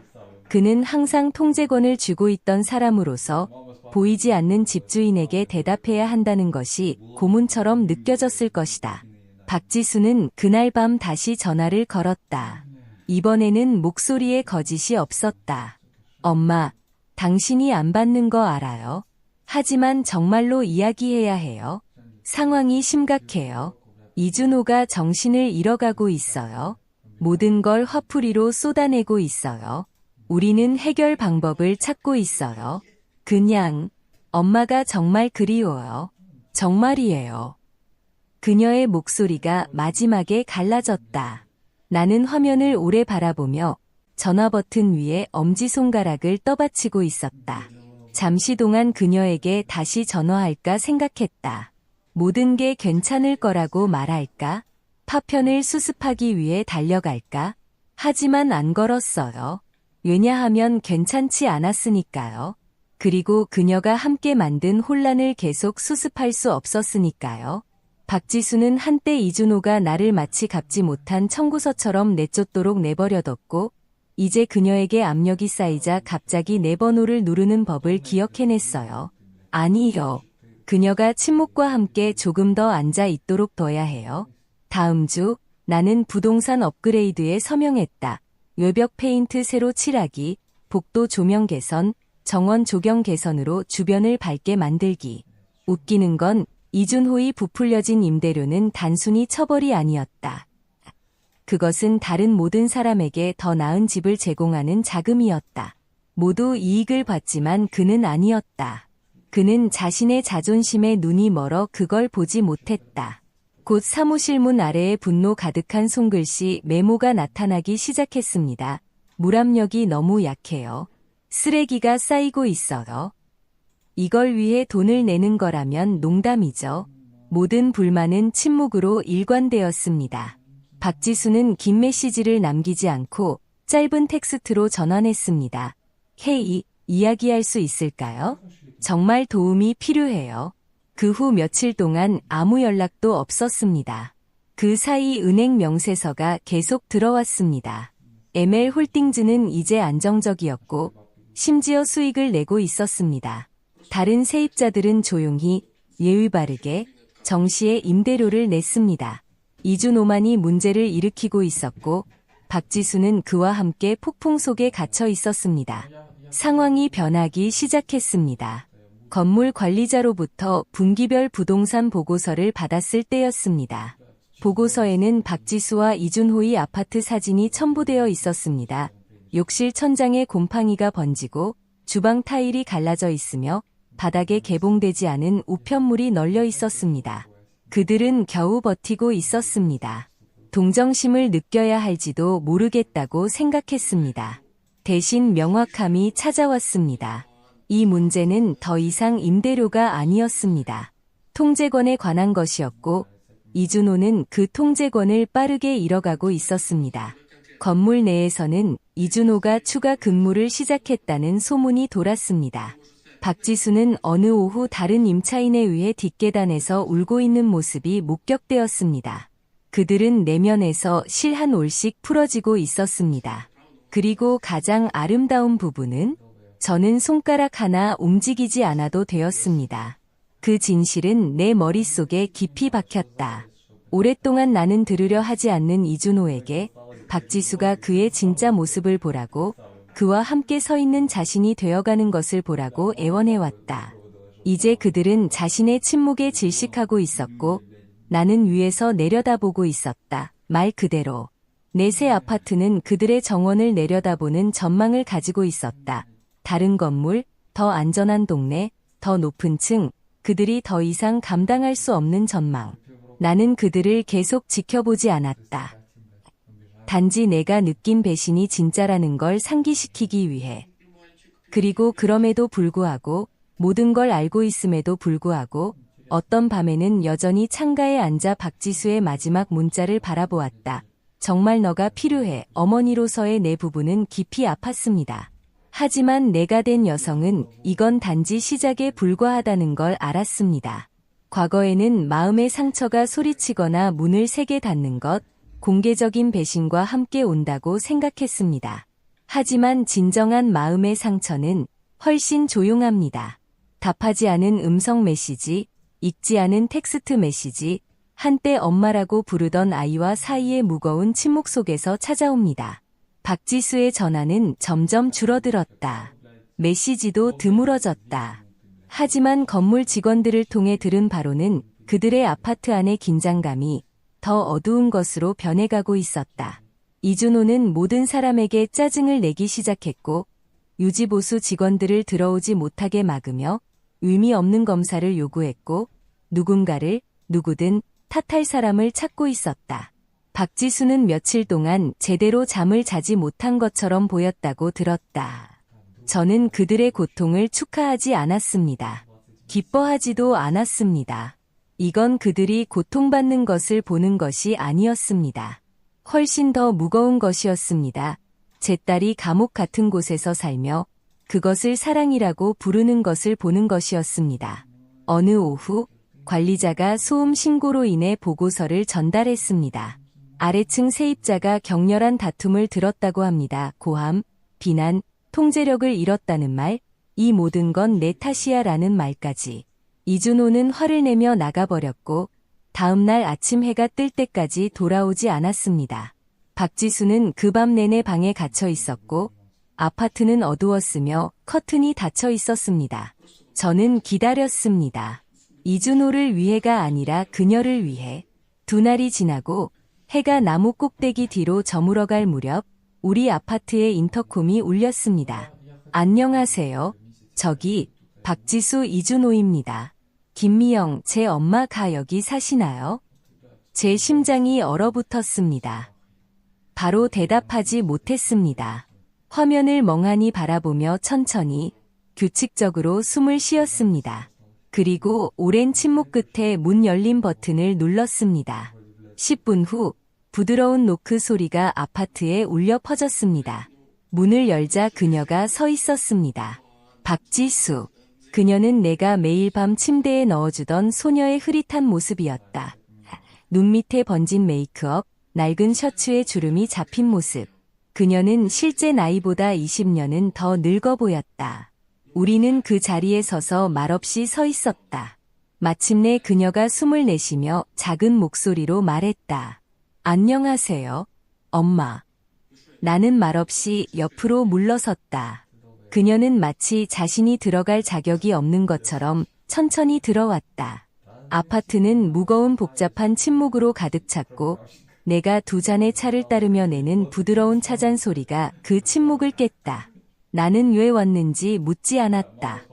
그는 항상 통제권을 쥐고 있던 사람으로서 보이지 않는 집주인에게 대답해야 한다는 것이 고문처럼 느껴졌을 것이다. 박지수는 그날 밤 다시 전화를 걸었다. 이번에는 목소리에 거짓이 없었다. 엄마, 당신이 안 받는 거 알아요. 하지만 정말로 이야기해야 해요. 상황이 심각해요. 이준호가 정신을 잃어가고 있어요. 모든 걸 화풀이로 쏟아내고 있어요. 우리는 해결 방법을 찾고 있어요. 그냥 엄마가 정말 그리워요. 정말이에요. 그녀의 목소리가 마지막에 갈라졌다. 나는 화면을 오래 바라보며 전화 버튼 위에 엄지손가락을 떠받치고 있었다. 잠시 동안 그녀에게 다시 전화할까 생각했다. 모든 게 괜찮을 거라고 말할까? 파편을 수습하기 위해 달려갈까? 하지만 안 걸었어요. 왜냐하면 괜찮지 않았으니까요. 그리고 그녀가 함께 만든 혼란을 계속 수습할 수 없었으니까요. 박지수는 한때 이준호가 나를 마치 갚지 못한 청구서처럼 내쫓도록 내버려뒀고 이제 그녀에게 압력이 쌓이자 갑자기 내 번호를 누르는 법을 기억해냈어요. 아니요. 그녀가 침묵과 함께 조금 더 앉아 있도록 둬야 해요. 다음 주 나는 부동산 업그레이드에 서명했다. 외벽 페인트 새로 칠하기, 복도 조명 개선, 정원 조경 개선으로 주변을 밝게 만들기. 웃기는 건 이준호의 부풀려진 임대료는 단순히 처벌이 아니었다. 그것은 다른 모든 사람에게 더 나은 집을 제공하는 자금이었다. 모두 이익을 봤지만 그는 아니었다. 그는 자신의 자존심에 눈이 멀어 그걸 보지 못했다. 곧 사무실 문 아래에 분노 가득한 손글씨 메모가 나타나기 시작했습니다. 물압력이 너무 약해요. 쓰레기가 쌓이고 있어요. 이걸 위해 돈을 내는 거라면 농담이죠. 모든 불만은 침묵으로 일관되었습니다. 박지수는 긴 메시지를 남기지 않고 짧은 텍스트로 전환했습니다. 헤이, 이야기할 수 있을까요? 정말 도움이 필요해요. 그 후 며칠 동안 아무 연락도 없었습니다. 그 사이 은행 명세서가 계속 들어왔습니다. ML 홀딩즈는 이제 안정적이었고 심지어 수익을 내고 있었습니다. 다른 세입자들은 조용히 예의 바르게 정시에 임대료를 냈습니다. 이준호만이 문제를 일으키고 있었고 박지수는 그와 함께 폭풍 속에 갇혀 있었습니다. 상황이 변하기 시작했습니다. 건물 관리자로부터 분기별 부동산 보고서를 받았을 때였습니다. 보고서에는 박지수와 이준호의 아파트 사진이 첨부되어 있었습니다. 욕실 천장에 곰팡이가 번지고 주방 타일이 갈라져 있으며 바닥에 개봉되지 않은 우편물이 널려 있었습니다. 그들은 겨우 버티고 있었습니다. 동정심을 느껴야 할지도 모르겠다고 생각했습니다. 대신 명확함이 찾아왔습니다. 이 문제는 더 이상 임대료가 아니었습니다. 통제권에 관한 것이었고 이준호는 그 통제권을 빠르게 잃어가고 있었습니다. 건물 내에서는 이준호가 추가 근무를 시작했다는 소문이 돌았습니다. 박지수는 어느 오후 다른 임차인에 의해 뒷계단에서 울고 있는 모습이 목격되었습니다. 그들은 내면에서 실 한 올씩 풀어지고 있었습니다. 그리고 가장 아름다운 부분은 저는 손가락 하나 움직이지 않아도 되었습니다. 그 진실은 내 머릿속에 깊이 박혔다. 오랫동안 나는 들으려 하지 않는 이준호에게 박지수가 그의 진짜 모습을 보라고 그와 함께 서 있는 자신이 되어가는 것을 보라고 애원해왔다. 이제 그들은 자신의 침묵에 질식하고 있었고 나는 위에서 내려다보고 있었다. 말 그대로. 내 새 아파트는 그들의 정원을 내려다보는 전망을 가지고 있었다. 다른 건물, 더 안전한 동네, 더 높은 층, 그들이 더 이상 감당할 수 없는 전망. 나는 그들을 계속 지켜보지 않았다. 단지 내가 느낀 배신이 진짜라는 걸 상기시키기 위해. 그리고 그럼에도 불구하고 모든 걸 알고 있음에도 불구하고 어떤 밤에는 여전히 창가에 앉아 박지수의 마지막 문자를 바라보았다. 정말 너가 필요해. 어머니로서의 내 부부는 깊이 아팠습니다. 하지만 내가 된 여성은 이건 단지 시작에 불과하다는 걸 알았습니다. 과거에는 마음의 상처가 소리치거나 문을 세게 닫는 것, 공개적인 배신과 함께 온다고 생각했습니다. 하지만 진정한 마음의 상처는 훨씬 조용합니다. 답하지 않은 음성 메시지, 읽지 않은 텍스트 메시지, 한때 엄마라고 부르던 아이와 사이의 무거운 침묵 속에서 찾아옵니다. 박지수의 전화는 점점 줄어들었다. 메시지도 드물어졌다. 하지만 건물 직원들을 통해 들은 바로는 그들의 아파트 안의 긴장감이 더 어두운 것으로 변해가고 있었다. 이준호는 모든 사람에게 짜증을 내기 시작했고 유지보수 직원들을 들어오지 못하게 막으며 의미 없는 검사를 요구했고 누군가를 누구든 탓할 사람을 찾고 있었다. 박지수는 며칠 동안 제대로 잠을 자지 못한 것처럼 보였다고 들었다. 저는 그들의 고통을 축하하지 않았습니다. 기뻐하지도 않았습니다. 이건 그들이 고통받는 것을 보는 것이 아니었습니다. 훨씬 더 무거운 것이었습니다. 제 딸이 감옥 같은 곳에서 살며 그것을 사랑이라고 부르는 것을 보는 것이었습니다. 어느 오후 관리자가 소음 신고로 인해 보고서를 전달했습니다. 아래층 세입자가 격렬한 다툼을 들었다고 합니다. 고함, 비난, 통제력을 잃었다는 말, 이 모든 건 내 탓이야 라는 말까지. 이준호는 화를 내며 나가버렸고 다음 날 아침 해가 뜰 때까지 돌아오지 않았습니다. 박지수는 그 밤 내내 방에 갇혀 있었고 아파트는 어두웠으며 커튼이 닫혀 있었습니다. 저는 기다렸습니다. 이준호를 위해가 아니라 그녀를 위해. 두 날이 지나고 해가 나무 꼭대기 뒤로 저물어갈 무렵 우리 아파트의 인터콤이 울렸습니다. 안녕하세요. 저기 박지수 이준호입니다. 김미영, 제 엄마가 여기 사시나요? 제 심장이 얼어붙었습니다. 바로 대답하지 못했습니다. 화면을 멍하니 바라보며 천천히, 규칙적으로 숨을 쉬었습니다. 그리고 오랜 침묵 끝에 문 열림 버튼을 눌렀습니다. 10분 후, 부드러운 노크 소리가 아파트에 울려 퍼졌습니다. 문을 열자 그녀가 서 있었습니다. 박지수. 그녀는 내가 매일 밤 침대에 넣어주던 소녀의 흐릿한 모습이었다. 눈 밑에 번진 메이크업, 낡은 셔츠에 주름이 잡힌 모습. 그녀는 실제 나이보다 20년은 더 늙어 보였다. 우리는 그 자리에 서서 말없이 서 있었다. 마침내 그녀가 숨을 내쉬며 작은 목소리로 말했다. 안녕하세요, 엄마. 나는 말없이 옆으로 물러섰다. 그녀는 마치 자신이 들어갈 자격이 없는 것처럼 천천히 들어왔다. 아파트는 무거운 복잡한 침묵으로 가득 찼고 내가 두 잔의 차를 따르며 내는 부드러운 차잔 소리가 그 침묵을 깼다. 나는 왜 왔는지 묻지 않았다.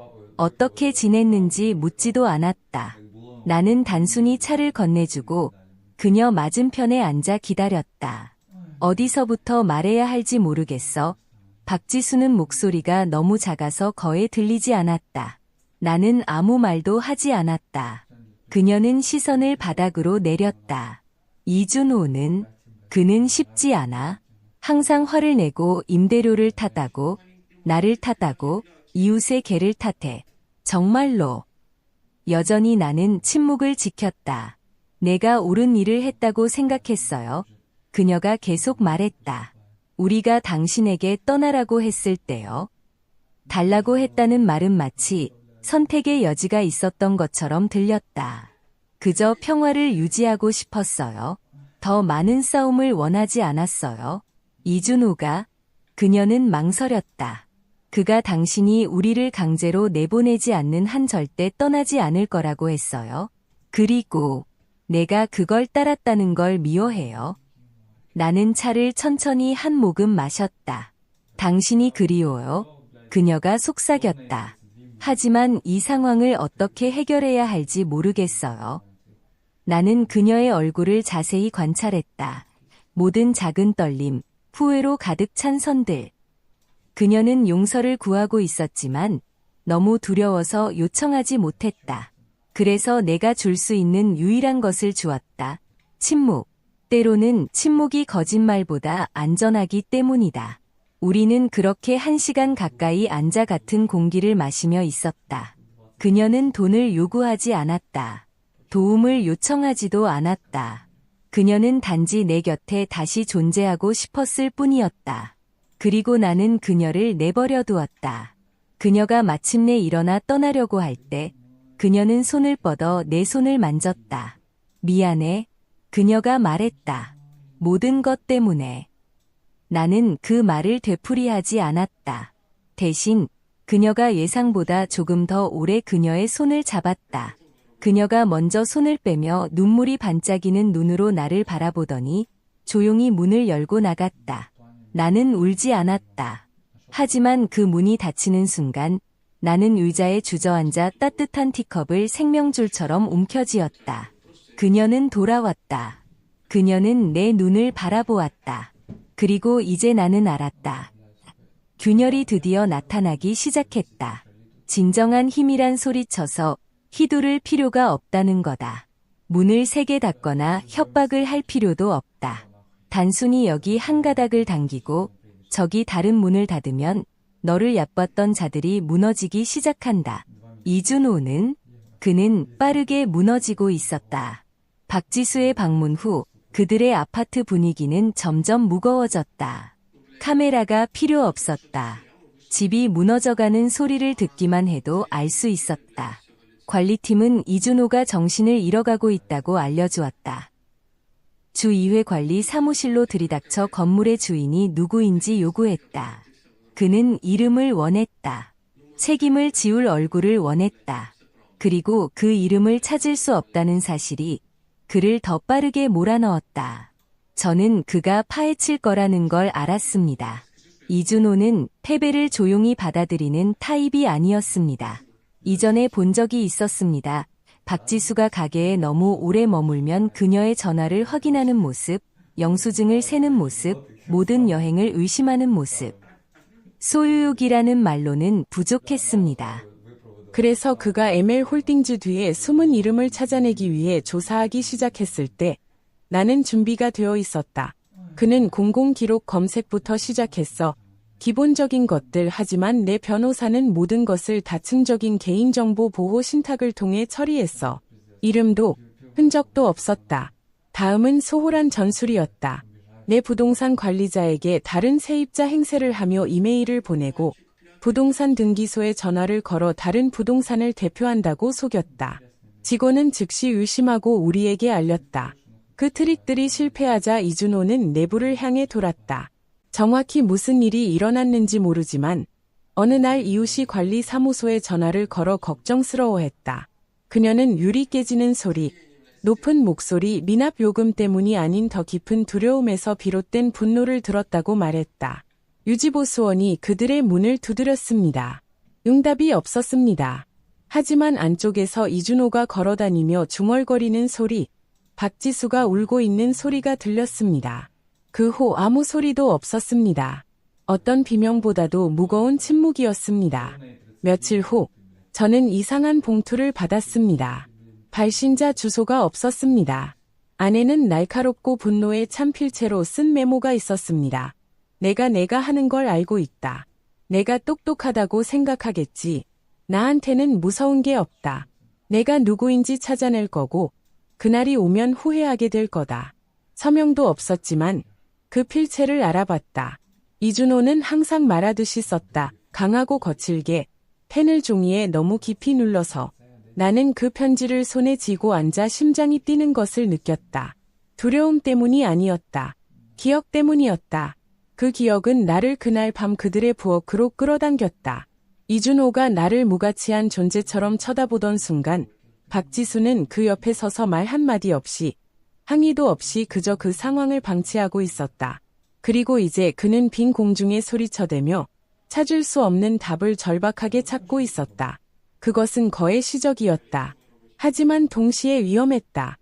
어떻게 지냈는지 묻지도 않았다. 나는 단순히 차를 건네주고 그녀 맞은편에 앉아 기다렸다. 어디서부터 말해야 할지 모르겠어. 박지수는 목소리가 너무 작아서 거의 들리지 않았다. 나는 아무 말도 하지 않았다. 그녀는 시선을 바닥으로 내렸다. 이준호는 그는 쉽지 않아. 항상 화를 내고 임대료를 탓하고 나를 탓하고 이웃의 개를 탓해. 정말로. 여전히 나는 침묵을 지켰다. 내가 옳은 일을 했다고 생각했어요. 그녀가 계속 말했다. 우리가 당신에게 떠나라고 했을 때요. 달라고 했다는 말은 마치 선택의 여지가 있었던 것처럼 들렸다. 그저 평화를 유지하고 싶었어요. 더 많은 싸움을 원하지 않았어요. 이준호가. 그녀는 망설였다. 그가 당신이 우리를 강제로 내보내지 않는 한 절대 떠나지 않을 거라고 했어요. 그리고 내가 그걸 따랐다는 걸 미워해요. 나는 차를 천천히 한 모금 마셨다. 당신이 그리워요. 그녀가 속삭였다. 하지만 이 상황을 어떻게 해결해야 할지 모르겠어요. 나는 그녀의 얼굴을 자세히 관찰했다. 모든 작은 떨림, 후회로 가득 찬 선들. 그녀는 용서를 구하고 있었지만 너무 두려워서 요청하지 못했다. 그래서 내가 줄 수 있는 유일한 것을 주었다. 침묵. 때로는 침묵이 거짓말보다 안전하기 때문이다. 우리는 그렇게 1시간 가까이 앉아 같은 공기를 마시며 있었다. 그녀는 돈을 요구하지 않았다. 도움을 요청하지도 않았다. 그녀는 단지 내 곁에 다시 존재하고 싶었을 뿐이었다. 그리고 나는 그녀를 내버려 두었다. 그녀가 마침내 일어나 떠나려고 할 때 그녀는 손을 뻗어 내 손을 만졌다. 미안해. 그녀가 말했다. 모든 것 때문에. 나는 그 말을 되풀이하지 않았다. 대신 그녀가 예상보다 조금 더 오래 그녀의 손을 잡았다. 그녀가 먼저 손을 빼며 눈물이 반짝이는 눈으로 나를 바라보더니 조용히 문을 열고 나갔다. 나는 울지 않았다. 하지만 그 문이 닫히는 순간 나는 의자에 주저앉아 따뜻한 티컵을 생명줄처럼 움켜쥐었다. 그녀는 돌아왔다. 그녀는 내 눈을 바라보았다. 그리고 이제 나는 알았다. 균열이 드디어 나타나기 시작했다. 진정한 힘이란 소리쳐서 휘두를 필요가 없다는 거다. 문을 세게 닫거나 협박을 할 필요도 없다. 단순히 여기 한 가닥을 당기고 저기 다른 문을 닫으면 너를 얕봤던 자들이 무너지기 시작한다. 이준호는 그는 빠르게 무너지고 있었다. 박지수의 방문 후 그들의 아파트 분위기는 점점 무거워졌다. 카메라가 필요 없었다. 집이 무너져가는 소리를 듣기만 해도 알 수 있었다. 관리팀은 이준호가 정신을 잃어가고 있다고 알려주었다. 주 2회 관리 사무실로 들이닥쳐 건물의 주인이 누구인지 요구했다. 그는 이름을 원했다. 책임을 지울 얼굴을 원했다. 그리고 그 이름을 찾을 수 없다는 사실이 그를 더 빠르게 몰아넣었다. 저는 그가 파헤칠 거라는 걸 알았습니다. 이준호는 패배를 조용히 받아들이는 타입이 아니었습니다. 이전에 본 적이 있었습니다. 박지수가 가게에 너무 오래 머물면 그녀의 전화를 확인하는 모습, 영수증을 세는 모습, 모든 여행을 의심하는 모습. 소유욕이라는 말로는 부족했습니다. 그래서 그가 ML 홀딩즈 뒤에 숨은 이름을 찾아내기 위해 조사하기 시작했을 때 나는 준비가 되어 있었다. 그는 공공기록 검색부터 시작했어. 기본적인 것들. 하지만 내 변호사는 모든 것을 다층적인 개인정보 보호 신탁을 통해 처리했어. 이름도 흔적도 없었다. 다음은 소홀한 전술이었다. 내 부동산 관리자에게 다른 세입자 행세를 하며 이메일을 보내고 부동산 등기소에 전화를 걸어 다른 부동산을 대표한다고 속였다. 직원은 즉시 의심하고 우리에게 알렸다. 그 트릭들이 실패하자 이준호는 내부를 향해 돌았다. 정확히 무슨 일이 일어났는지 모르지만 어느 날 이웃이 관리사무소에 전화를 걸어 걱정스러워했다. 그녀는 유리 깨지는 소리, 높은 목소리, 미납 요금 때문이 아닌 더 깊은 두려움에서 비롯된 분노를 들었다고 말했다. 유지보수원이 그들의 문을 두드렸습니다. 응답이 없었습니다. 하지만 안쪽에서 이준호가 걸어다니며 중얼거리는 소리, 박지수가 울고 있는 소리가 들렸습니다. 그 후 아무 소리도 없었습니다. 어떤 비명보다도 무거운 침묵이었습니다. 며칠 후 저는 이상한 봉투를 받았습니다. 발신자 주소가 없었습니다. 안에는 날카롭고 분노에 찬 필체로 쓴 메모가 있었습니다. 내가 하는 걸 알고 있다. 내가 똑똑하다고 생각하겠지. 나한테는 무서운 게 없다. 내가 누구인지 찾아낼 거고 그날이 오면 후회하게 될 거다. 서명도 없었지만 그 필체를 알아봤다. 이준호는 항상 말하듯이 썼다. 강하고 거칠게 펜을 종이에 너무 깊이 눌러서. 나는 그 편지를 손에 쥐고 앉아 심장이 뛰는 것을 느꼈다. 두려움 때문이 아니었다. 기억 때문이었다. 그 기억은 나를 그날 밤 그들의 부엌으로 끌어당겼다. 이준호가 나를 무가치한 존재처럼 쳐다보던 순간 박지수는 그 옆에 서서 말 한마디 없이 항의도 없이 그저 그 상황을 방치하고 있었다. 그리고 이제 그는 빈 공중에 소리쳐대며 찾을 수 없는 답을 절박하게 찾고 있었다. 그것은 거의 시적이었다. 하지만 동시에 위험했다.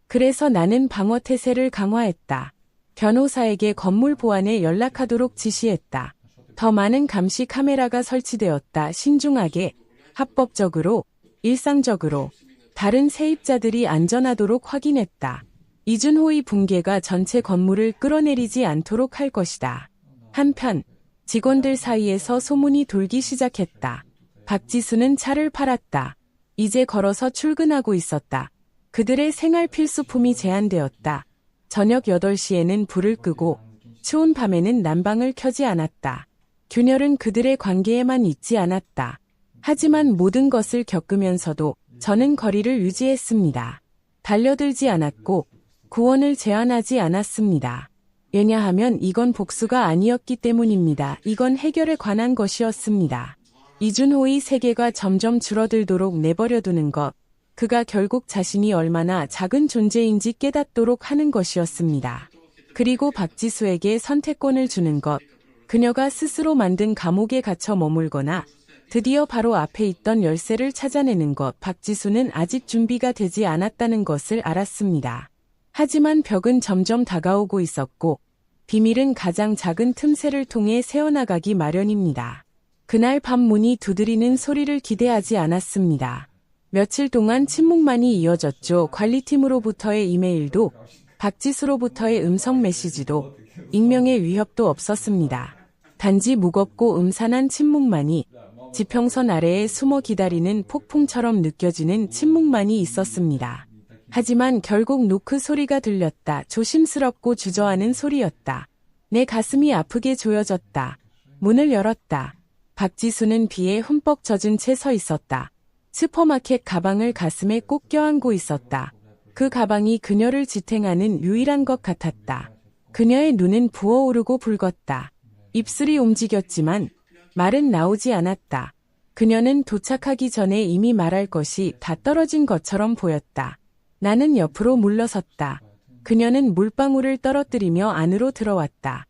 그래서 나는 방어 태세를 강화했다. 변호사에게 건물 보안에 연락하도록 지시했다. 더 많은 감시 카메라가 설치되었다. 신중하게, 합법적으로, 일상적으로, 다른 세입자들이 안전하도록 확인했다. 이준호의 붕괴가 전체 건물을 끌어내리지 않도록 할 것이다. 한편, 직원들 사이에서 소문이 돌기 시작했다. 박지수는 차를 팔았다. 이제 걸어서 출근하고 있었다. 그들의 생활 필수품이 제한되었다. 저녁 8시에는 불을 끄고 추운 밤에는 난방을 켜지 않았다. 균열은 그들의 관계에만 있지 않았다. 하지만 모든 것을 겪으면서도 저는 거리를 유지했습니다. 달려들지 않았고 구원을 제안하지 않았습니다. 왜냐하면 이건 복수가 아니었기 때문입니다. 이건 해결에 관한 것이었습니다. 이준호의 세계가 점점 줄어들도록 내버려두는 것, 그가 결국 자신이 얼마나 작은 존재인지 깨닫도록 하는 것이었습니다. 그리고 박지수에게 선택권을 주는 것, 그녀가 스스로 만든 감옥에 갇혀 머물거나 드디어 바로 앞에 있던 열쇠를 찾아내는 것, 박지수는 아직 준비가 되지 않았다는 것을 알았습니다. 하지만 벽은 점점 다가오고 있었고 비밀은 가장 작은 틈새를 통해 새어나가기 마련입니다. 그날 밤 문이 두드리는 소리를 기대하지 않았습니다. 며칠 동안 침묵만이 이어졌죠. 관리팀으로부터의 이메일도 박지수로부터의 음성 메시지도 익명의 위협도 없었습니다. 단지 무겁고 음산한 침묵만이, 지평선 아래에 숨어 기다리는 폭풍처럼 느껴지는 침묵만이 있었습니다. 하지만 결국 노크 소리가 들렸다. 조심스럽고 주저하는 소리였다. 내 가슴이 아프게 조여졌다. 문을 열었다. 박지수는 비에 흠뻑 젖은 채 서 있었다. 슈퍼마켓 가방을 가슴에 꼭 껴안고 있었다. 그 가방이 그녀를 지탱하는 유일한 것 같았다. 그녀의 눈은 부어오르고 붉었다. 입술이 움직였지만 말은 나오지 않았다. 그녀는 도착하기 전에 이미 말할 것이 다 떨어진 것처럼 보였다. 나는 옆으로 물러섰다. 그녀는 물방울을 떨어뜨리며 안으로 들어왔다.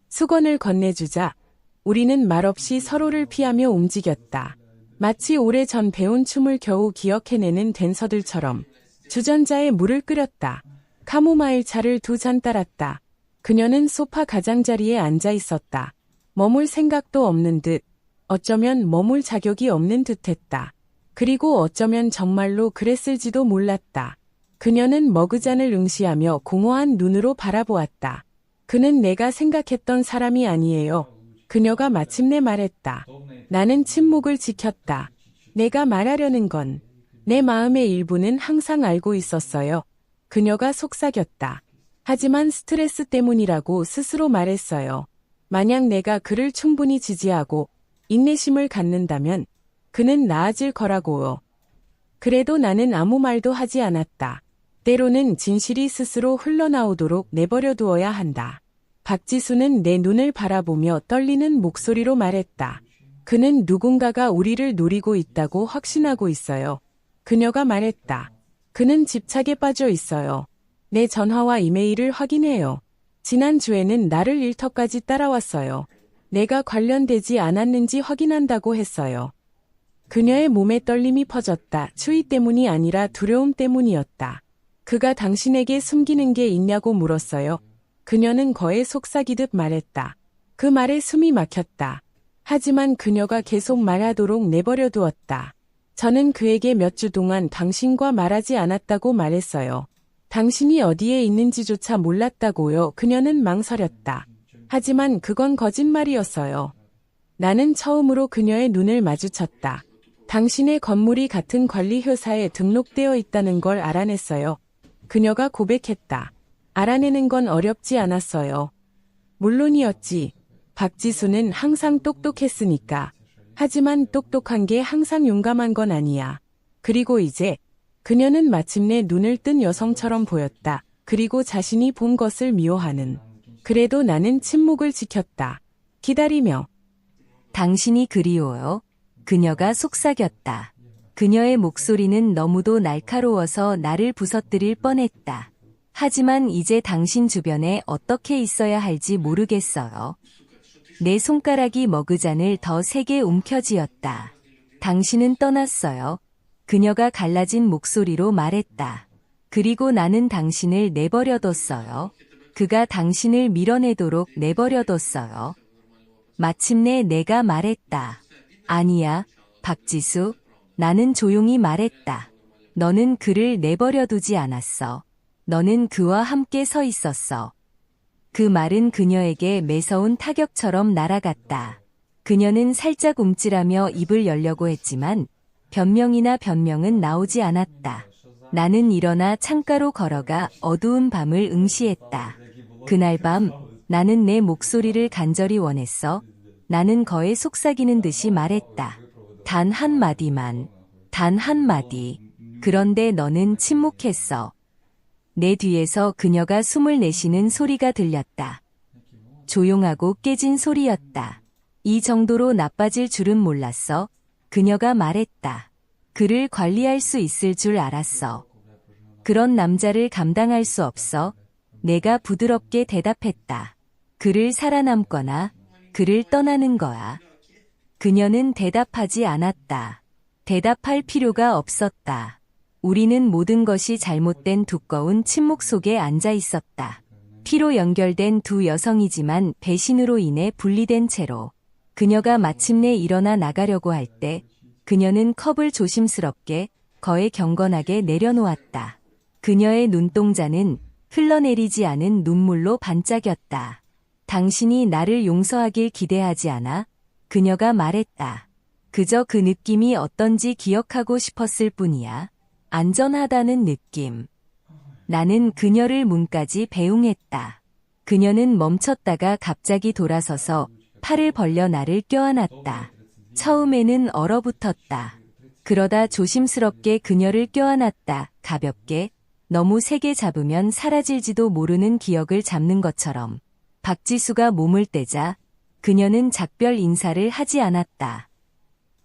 수건을 건네주자 우리는 말없이 서로를 피하며 움직였다. 마치 오래전 배운 춤을 겨우 기억해내는 댄서들처럼 주전자에 물을 끓였다. 카모마일 차를 2잔 따랐다. 그녀는 소파 가장자리에 앉아 있었다. 머물 생각도 없는 듯, 어쩌면 머물 자격이 없는 듯했다. 그리고 어쩌면 정말로 그랬을지도 몰랐다. 그녀는 머그잔을 응시하며 공허한 눈으로 바라보았다. 그는 내가 생각했던 사람이 아니에요. 그녀가 마침내 말했다. 나는 침묵을 지켰다. 내가 말하려는 건 내 마음의 일부는 항상 알고 있었어요. 그녀가 속삭였다. 하지만 스트레스 때문이라고 스스로 말했어요. 만약 내가 그를 충분히 지지하고 인내심을 갖는다면 그는 나아질 거라고요. 그래도 나는 아무 말도 하지 않았다. 때로는 진실이 스스로 흘러나오도록 내버려 두어야 한다. 박지수는 내 눈을 바라보며 떨리는 목소리로 말했다. 그는 누군가가 우리를 노리고 있다고 확신하고 있어요. 그녀가 말했다. 그는 집착에 빠져 있어요. 내 전화와 이메일을 확인해요. 지난주에는 나를 일터까지 따라왔어요. 내가 관련되지 않았는지 확인한다고 했어요. 그녀의 몸에 떨림이 퍼졌다. 추위 때문이 아니라 두려움 때문이었다. 그가 당신에게 숨기는 게 있냐고 물었어요. 그녀는 거의 속삭이듯 말했다. 그 말에 숨이 막혔다. 하지만 그녀가 계속 말하도록 내버려 두었다. 저는 그에게 몇 주 동안 당신과 말하지 않았다고 말했어요. 당신이 어디에 있는지조차 몰랐다고요. 그녀는 망설였다. 하지만 그건 거짓말이었어요. 나는 처음으로 그녀의 눈을 마주쳤다. 당신의 건물이 같은 관리회사에 등록되어 있다는 걸 알아냈어요. 그녀가 고백했다. 알아내는 건 어렵지 않았어요. 물론이었지. 박지수는 항상 똑똑했으니까. 하지만 똑똑한 게 항상 용감한 건 아니야. 그리고 이제 그녀는 마침내 눈을 뜬 여성처럼 보였다. 그리고 자신이 본 것을 미워하는. 그래도 나는 침묵을 지켰다. 기다리며. 당신이 그리워요. 그녀가 속삭였다. 그녀의 목소리는 너무도 날카로워서 나를 부서뜨릴 뻔했다. 하지만 이제 당신 주변에 어떻게 있어야 할지 모르겠어요. 내 손가락이 머그잔을 더 세게 움켜쥐었다. 당신은 떠났어요. 그녀가 갈라진 목소리로 말했다. 그리고 나는 당신을 내버려뒀어요. 그가 당신을 밀어내도록 내버려뒀어요. 마침내 내가 말했다. 아니야, 박지수. 나는 조용히 말했다. 너는 그를 내버려두지 않았어. 너는 그와 함께 서 있었어. 그 말은 그녀에게 매서운 타격처럼 날아갔다. 그녀는 살짝 움찔하며 입을 열려고 했지만 변명이나 변명은 나오지 않았다. 나는 일어나 창가로 걸어가 어두운 밤을 응시했다. 그날 밤 나는 내 목소리를 간절히 원했어. 나는 거에 속삭이는 듯이 말했다. 단 한마디만. 단 한마디. 그런데 너는 침묵했어. 내 뒤에서 그녀가 숨을 내쉬는 소리가 들렸다. 조용하고 깨진 소리였다. 이 정도로 나빠질 줄은 몰랐어. 그녀가 말했다. 그를 관리할 수 있을 줄 알았어. 그런 남자를 감당할 수 없어. 내가 부드럽게 대답했다. 그를 살아남거나 그를 떠나는 거야. 그녀는 대답하지 않았다. 대답할 필요가 없었다. 우리는 모든 것이 잘못된 두꺼운 침묵 속에 앉아 있었다. 피로 연결된 두 여성이지만 배신으로 인해 분리된 채로. 그녀가 마침내 일어나 나가려고 할 때 그녀는 컵을 조심스럽게 거의 경건하게 내려놓았다. 그녀의 눈동자는 흘러내리지 않은 눈물로 반짝였다. 당신이 나를 용서하길 기대하지 않아? 그녀가 말했다. 그저 그 느낌이 어떤지 기억하고 싶었을 뿐이야. 안전하다는 느낌. 나는 그녀를 문까지 배웅했다. 그녀는 멈췄다가 갑자기 돌아서서 팔을 벌려 나를 껴안았다. 처음에는 얼어붙었다. 그러다 조심스럽게 그녀를 껴안았다. 가볍게, 너무 세게 잡으면 사라질지도 모르는 기억을 잡는 것처럼. 박지수가 몸을 떼자 그녀는 작별 인사를 하지 않았다.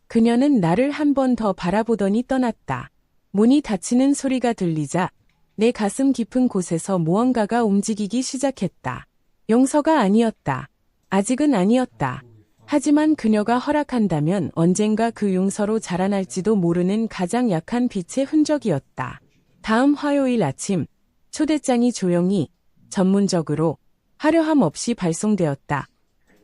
그녀는 나를 한 번 더 바라보더니 떠났다. 문이 닫히는 소리가 들리자 내 가슴 깊은 곳에서 무언가가 움직이기 시작했다. 용서가 아니었다. 아직은 아니었다. 하지만 그녀가 허락한다면 언젠가 그 용서로 자라날지도 모르는 가장 약한 빛의 흔적이었다. 다음 화요일 아침, 초대장이 조용히, 전문적으로, 화려함 없이 발송되었다.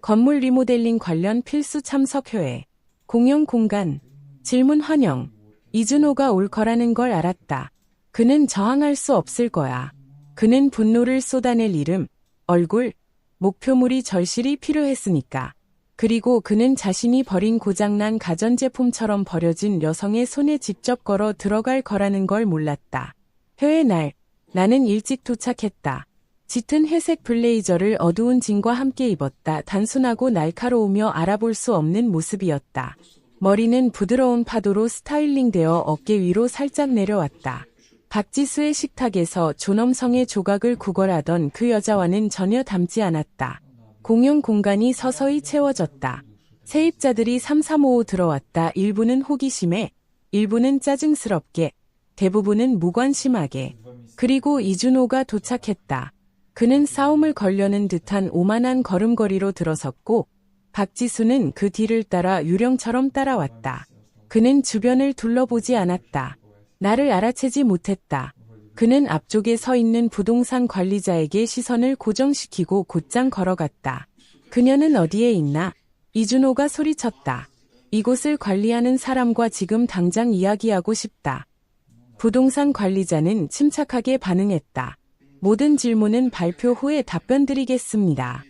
건물 리모델링 관련 필수 참석회에, 공용 공간, 질문 환영. 이준호가 올 거라는 걸 알았다. 그는 저항할 수 없을 거야. 그는 분노를 쏟아낼 이름, 얼굴, 목표물이 절실히 필요했으니까. 그리고 그는 자신이 버린 고장난 가전제품처럼 버려진 여성의 손에 직접 걸어 들어갈 거라는 걸 몰랐다. 회의 날, 나는 일찍 도착했다. 짙은 회색 블레이저를 어두운 진과 함께 입었다. 단순하고 날카로우며 알아볼 수 없는 모습이었다. 머리는 부드러운 파도로 스타일링되어 어깨 위로 살짝 내려왔다. 박지수의 식탁에서 존엄성의 조각을 구걸하던 그 여자와는 전혀 닮지 않았다. 공용 공간이 서서히 채워졌다. 세입자들이 삼삼오오 들어왔다. 일부는 호기심에, 일부는 짜증스럽게, 대부분은 무관심하게. 그리고 이준호가 도착했다. 그는 싸움을 걸려는 듯한 오만한 걸음걸이로 들어섰고 박지수는 그 뒤를 따라 유령처럼 따라왔다. 그는 주변을 둘러보지 않았다. 나를 알아채지 못했다. 그는 앞쪽에 서 있는 부동산 관리자에게 시선을 고정시키고 곧장 걸어갔다. 그녀는 어디에 있나? 이준호가 소리쳤다. 이곳을 관리하는 사람과 지금 당장 이야기하고 싶다. 부동산 관리자는 침착하게 반응했다. 모든 질문은 발표 후에 답변드리겠습니다.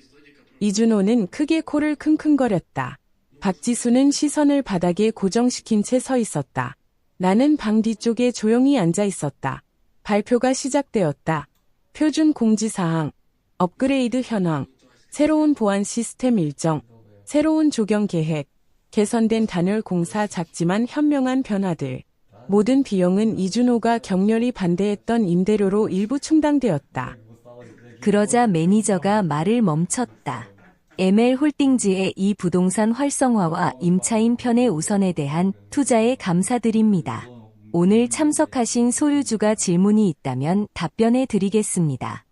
이준호는 크게 코를 킁킁거렸다. 박지수는 시선을 바닥에 고정시킨 채 서 있었다. 나는 방 뒤쪽에 조용히 앉아 있었다. 발표가 시작되었다. 표준 공지사항, 업그레이드 현황, 새로운 보안 시스템 일정, 새로운 조경 계획, 개선된 단열 공사 작지만 현명한 변화들. 모든 비용은 이준호가 격렬히 반대했던 임대료로 일부 충당되었다. 그러자 매니저가 말을 멈췄다. ML홀딩즈의 이 부동산 활성화와 임차인 편의 우선에 대한 투자에 감사드립니다. 오늘 참석하신 소유주가 질문이 있다면 답변해 드리겠습니다.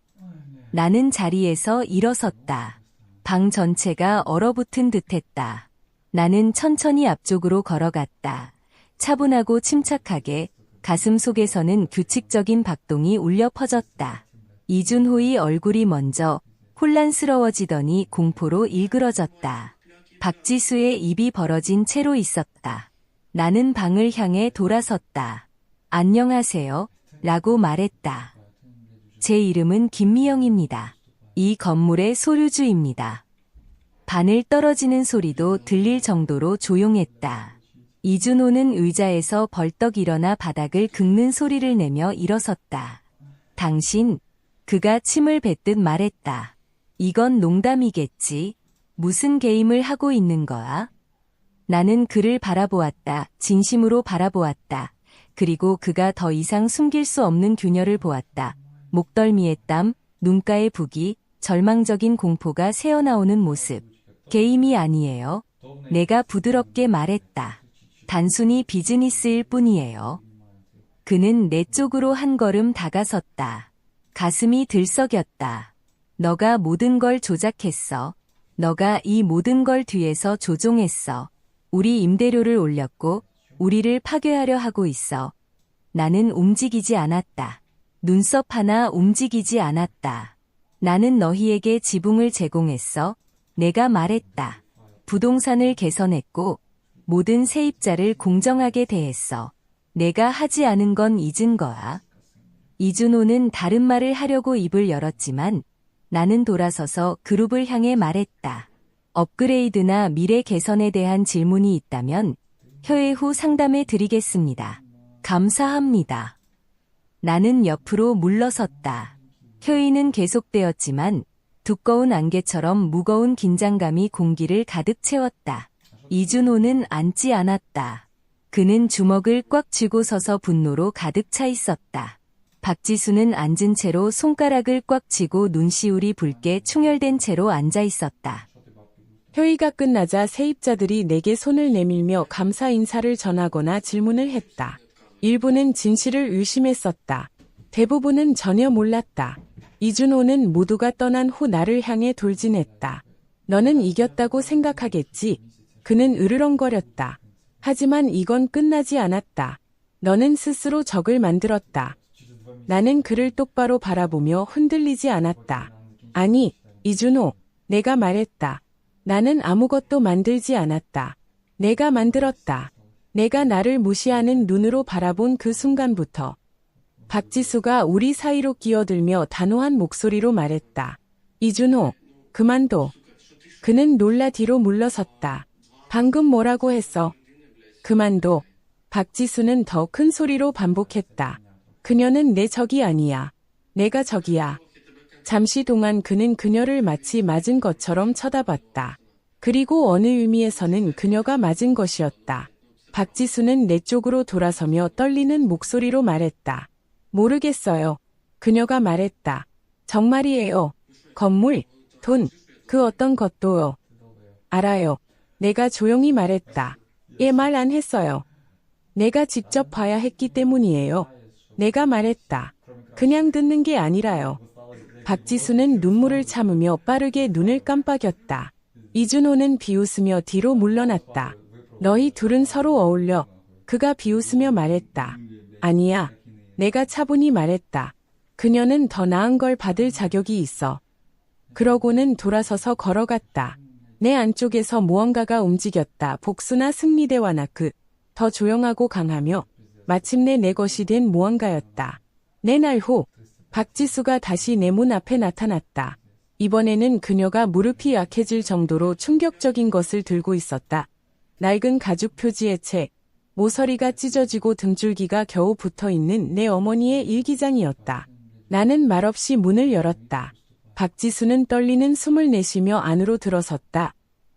나는 자리에서 일어섰다. 방 전체가 얼어붙은 듯했다. 나는 천천히 앞쪽으로 걸어갔다. 차분하고 침착하게 가슴 속에서는 규칙적인 박동이 울려 퍼졌다. 이준호의 얼굴이 먼저 혼란스러워지더니 공포로 일그러졌다. 박지수의 입이 벌어진 채로 있었다. 나는 방을 향해 돌아섰다. 안녕하세요. 라고 말했다. 제 이름은 김미영입니다. 이 건물의 소유주입니다. 바늘 떨어지는 소리도 들릴 정도로 조용했다. 이준호는 의자에서 벌떡 일어나 바닥을 긁는 소리를 내며 일어섰다. 당신, 그가 침을 뱉듯 말했다. 이건 농담이겠지. 무슨 게임을 하고 있는 거야? 나는 그를 바라보았다. 진심으로 바라보았다. 그리고 그가 더 이상 숨길 수 없는 균열을 보았다. 목덜미의 땀, 눈가의 붓기, 절망적인 공포가 새어나오는 모습. 게임이 아니에요. 내가 부드럽게 말했다. 단순히 비즈니스일 뿐이에요. 그는 내 쪽으로 한 걸음 다가섰다. 가슴이 들썩였다. 너가 모든 걸 조작했어. 너가 이 모든 걸 뒤에서 조종했어. 우리 임대료를 올렸고 우리를 파괴하려 하고 있어. 나는 움직이지 않았다. 눈썹 하나 움직이지 않았다. 나는 너희에게 지붕을 제공했어. 내가 말했다. 부동산을 개선했고 모든 세입자를 공정하게 대했어. 내가 하지 않은 건 잊은 거야. 이준호는 다른 말을 하려고 입을 열었지만 나는 돌아서서 그룹을 향해 말했다. 업그레이드나 미래 개선에 대한 질문이 있다면 협의 후 상담해 드리겠습니다. 감사합니다. 나는 옆으로 물러섰다. 협의는 계속되었지만 두꺼운 안개처럼 무거운 긴장감이 공기를 가득 채웠다. 이준호는 앉지 않았다. 그는 주먹을 꽉 쥐고 서서 분노로 가득 차 있었다. 박지수는 앉은 채로 손가락을 꽉 쥐고 눈시울이 붉게 충혈된 채로 앉아 있었다. 회의가 끝나자 세입자들이 내게 손을 내밀며 감사 인사를 전하거나 질문을 했다. 일부는 진실을 의심했었다. 대부분은 전혀 몰랐다. 이준호는 모두가 떠난 후 나를 향해 돌진했다. 너는 이겼다고 생각하겠지. 그는 으르렁거렸다. 하지만 이건 끝나지 않았다. 너는 스스로 적을 만들었다. 나는 그를 똑바로 바라보며 흔들리지 않았다. 아니, 이준호, 내가 말했다. 나는 아무것도 만들지 않았다. 내가 만들었다. 내가 나를 무시하는 눈으로 바라본 그 순간부터 박지수가 우리 사이로 끼어들며 단호한 목소리로 말했다. 이준호, 그만둬. 그는 놀라 뒤로 물러섰다. 방금 뭐라고 했어? 그만둬. 박지수는 더 큰 소리로 반복했다. 그녀는 내 적이 아니야. 내가 적이야. 잠시 동안 그는 그녀를 마치 맞은 것처럼 쳐다봤다. 그리고 어느 의미에서는 그녀가 맞은 것이었다. 박지수는 내 쪽으로 돌아서며 떨리는 목소리로 말했다. 모르겠어요. 그녀가 말했다. 정말이에요. 건물, 돈, 그 어떤 것도요. 알아요. 내가 조용히 말했다. 말 안 했어요. 내가 직접 봐야 했기 때문이에요. 내가 말했다. 그냥 듣는 게 아니라요. 박지수는 눈물을 참으며 빠르게 눈을 깜빡였다. 이준호는 비웃으며 뒤로 물러났다. 너희 둘은 서로 어울려. 그가 비웃으며 말했다. 아니야. 내가 차분히 말했다. 그녀는 더 나은 걸 받을 자격이 있어. 그러고는 돌아서서 걸어갔다. 내 안쪽에서 무언가가 움직였다. 복수나 승리대와 나크. 더 조용하고 강하며 마침내 내 것이 된 무언가였다. 네 날 후, 박지수가 다시 내 문 앞에 나타났다. 이번에는 그녀가 무릎이 약해질 정도로 충격적인 것을 들고 있었다. 낡은 가죽 표지의 책, 모서리가 찢어지고 등줄기가 겨우 붙어있는 내 어머니의 일기장이었다. 나는 말없이 문을 열었다. 박지수는 떨리는 숨을 내쉬며 안으로 들어섰다.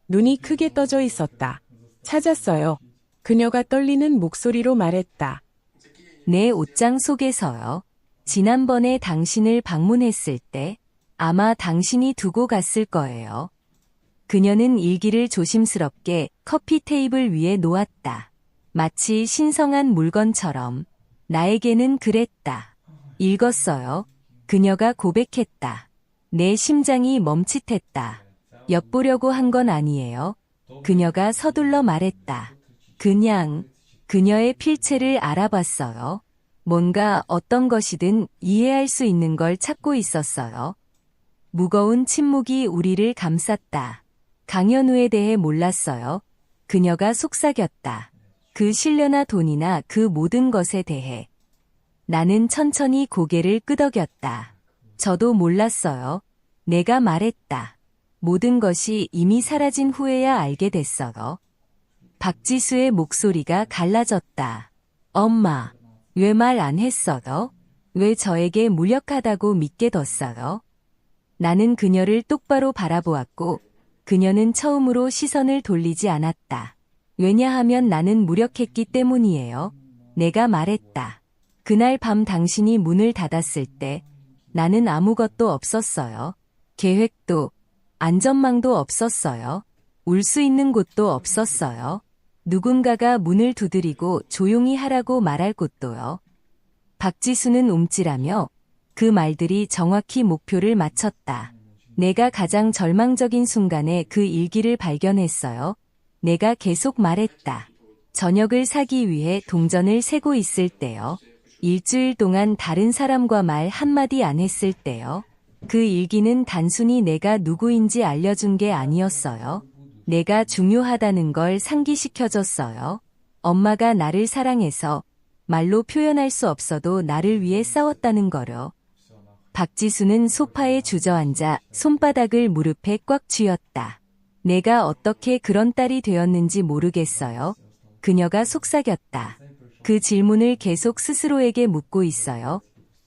눈이 크게 떠져 있었다. 찾았어요. 그녀가 떨리는 목소리로 말했다. 내 옷장 속에서요. 지난번에 당신을 방문했을 때 아마 당신이 두고 갔을 거예요. 그녀는 일기를 조심스럽게 커피 테이블 위에 놓았다. 마치 신성한 물건처럼. 나에게는 그랬다. 읽었어요. 그녀가 고백했다. 내 심장이 멈칫했다. 엿보려고 한 건 아니에요. 그녀가 서둘러 말했다. 그냥 그녀의 필체를 알아봤어요. 뭔가 어떤 것이든 이해할 수 있는 걸 찾고 있었어요. 무거운 침묵이 우리를 감쌌다. 강현우에 대해 몰랐어요. 그녀가 속삭였다. 그 신뢰나 돈이나 그 모든 것에 대해. 나는 천천히 고개를 끄덕였다. 저도 몰랐어요. 내가 말했다. 모든 것이 이미 사라진 후에야 알게 됐어요. 박지수의 목소리가 갈라졌다. 엄마, 왜 말 안 했어요? 왜 저에게 무력하다고 믿게 뒀어요? 나는 그녀를 똑바로 바라보았고 그녀는 처음으로 시선을 돌리지 않았다. 왜냐하면 나는 무력했기 때문이에요. 내가 말했다. 그날 밤 당신이 문을 닫았을 때 나는 아무것도 없었어요. 계획도, 안전망도 없었어요. 울 수 있는 곳도 없었어요. 누군가가 문을 두드리고 조용히 하라고 말할 곳도요. 박지수는 움찔하며 그 말들이 정확히 목표를 맞췄다. 내가 가장 절망적인 순간에 그 일기를 발견했어요. 내가 계속 말했다. 저녁을 사기 위해 동전을 세고 있을 때요. 일주일 동안 다른 사람과 말 한마디 안 했을 때요. 그 일기는 단순히 내가 누구인지 알려준 게 아니었어요. 내가 중요하다는 걸 상기시켜줬어요. 엄마가 나를 사랑해서 말로 표현할 수 없어도 나를 위해 싸웠다는 거요. 박지수는 소파에 주저앉아 손바닥을 무릎에 꽉 쥐었다. 내가 어떻게 그런 딸이 되었는지 모르겠어요. 그녀가 속삭였다. 그 질문을 계속 스스로에게 묻고 있어요.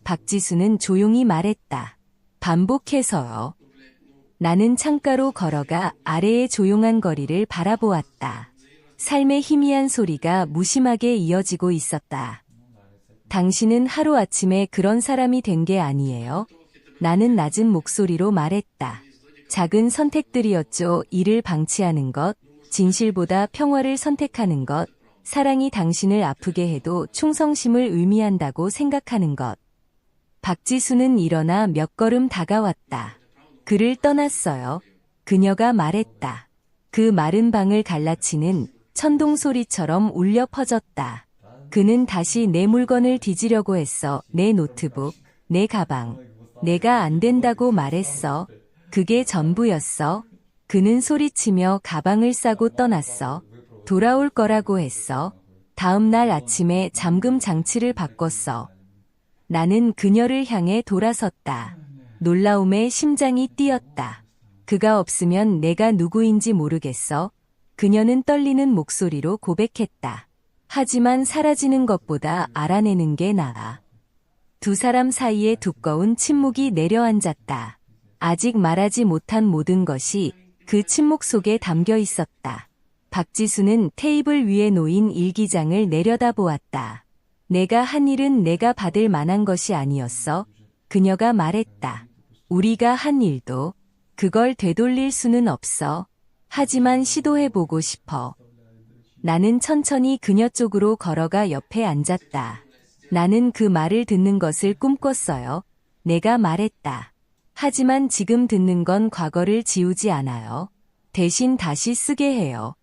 박지수는 조용히 말했다. 반복해서요. 나는 창가로 걸어가 아래의 조용한 거리를 바라보았다. 삶의 희미한 소리가 무심하게 이어지고 있었다. 당신은 하루아침에 그런 사람이 된 게 아니에요. 나는 낮은 목소리로 말했다. 작은 선택들이었죠. 일을 방치하는 것, 진실보다 평화를 선택하는 것, 사랑이 당신을 아프게 해도 충성심을 의미한다고 생각하는 것. 박지수는 일어나 몇 걸음 다가왔다. 그를 떠났어요. 그녀가 말했다. 그 마른 방을 갈라치는 천둥 소리처럼 울려 퍼졌다. 그는 다시 내 물건을 뒤지려고 했어. 내 노트북, 내 가방. 내가 안 된다고 말했어. 그게 전부였어. 그는 소리치며 가방을 싸고 떠났어. 돌아올 거라고 했어. 다음 날 아침에 잠금 장치를 바꿨어. 나는 그녀를 향해 돌아섰다. 놀라움에 심장이 뛰었다. 그가 없으면 내가 누구인지 모르겠어. 그녀는 떨리는 목소리로 고백했다. 하지만 사라지는 것보다 알아내는 게 나아. 두 사람 사이에 두꺼운 침묵이 내려앉았다. 아직 말하지 못한 모든 것이 그 침묵 속에 담겨 있었다. 박지수는 테이블 위에 놓인 일기장을 내려다보았다. 내가 한 일은 내가 받을 만한 것이 아니었어. 그녀가 말했다. 우리가 한 일도 그걸 되돌릴 수는 없어. 하지만 시도해보고 싶어. 나는 천천히 그녀 쪽으로 걸어가 옆에 앉았다. 나는 그 말을 듣는 것을 꿈꿨어요. 내가 말했다. 하지만 지금 듣는 건 과거를 지우지 않아요. 대신 다시 쓰게 해요.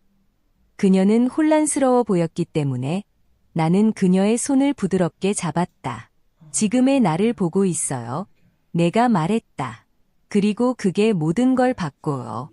그녀는 혼란스러워 보였기 때문에 나는 그녀의 손을 부드럽게 잡았다. 지금의 나를 보고 있어요. 내가 말했다. 그리고 그게 모든 걸 바꿔요.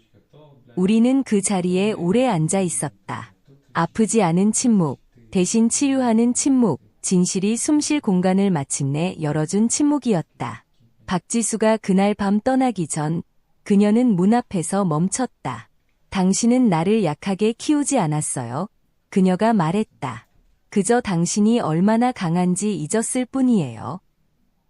우리는 그 자리에 오래 앉아 있었다. 아프지 않은 침묵, 대신 치유하는 침묵, 진실이 숨쉴 공간을 마침내 열어준 침묵이었다. 박지수가 그날 밤 떠나기 전 그녀는 문 앞에서 멈췄다. 당신은 나를 약하게 키우지 않았어요. 그녀가 말했다. 그저 당신이 얼마나 강한지 잊었을 뿐이에요.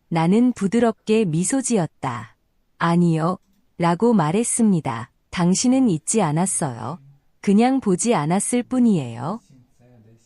나는 부드럽게 미소 지었다. 아니요. 라고 말했습니다. 당신은 잊지 않았어요. 그냥 보지 않았을 뿐이에요.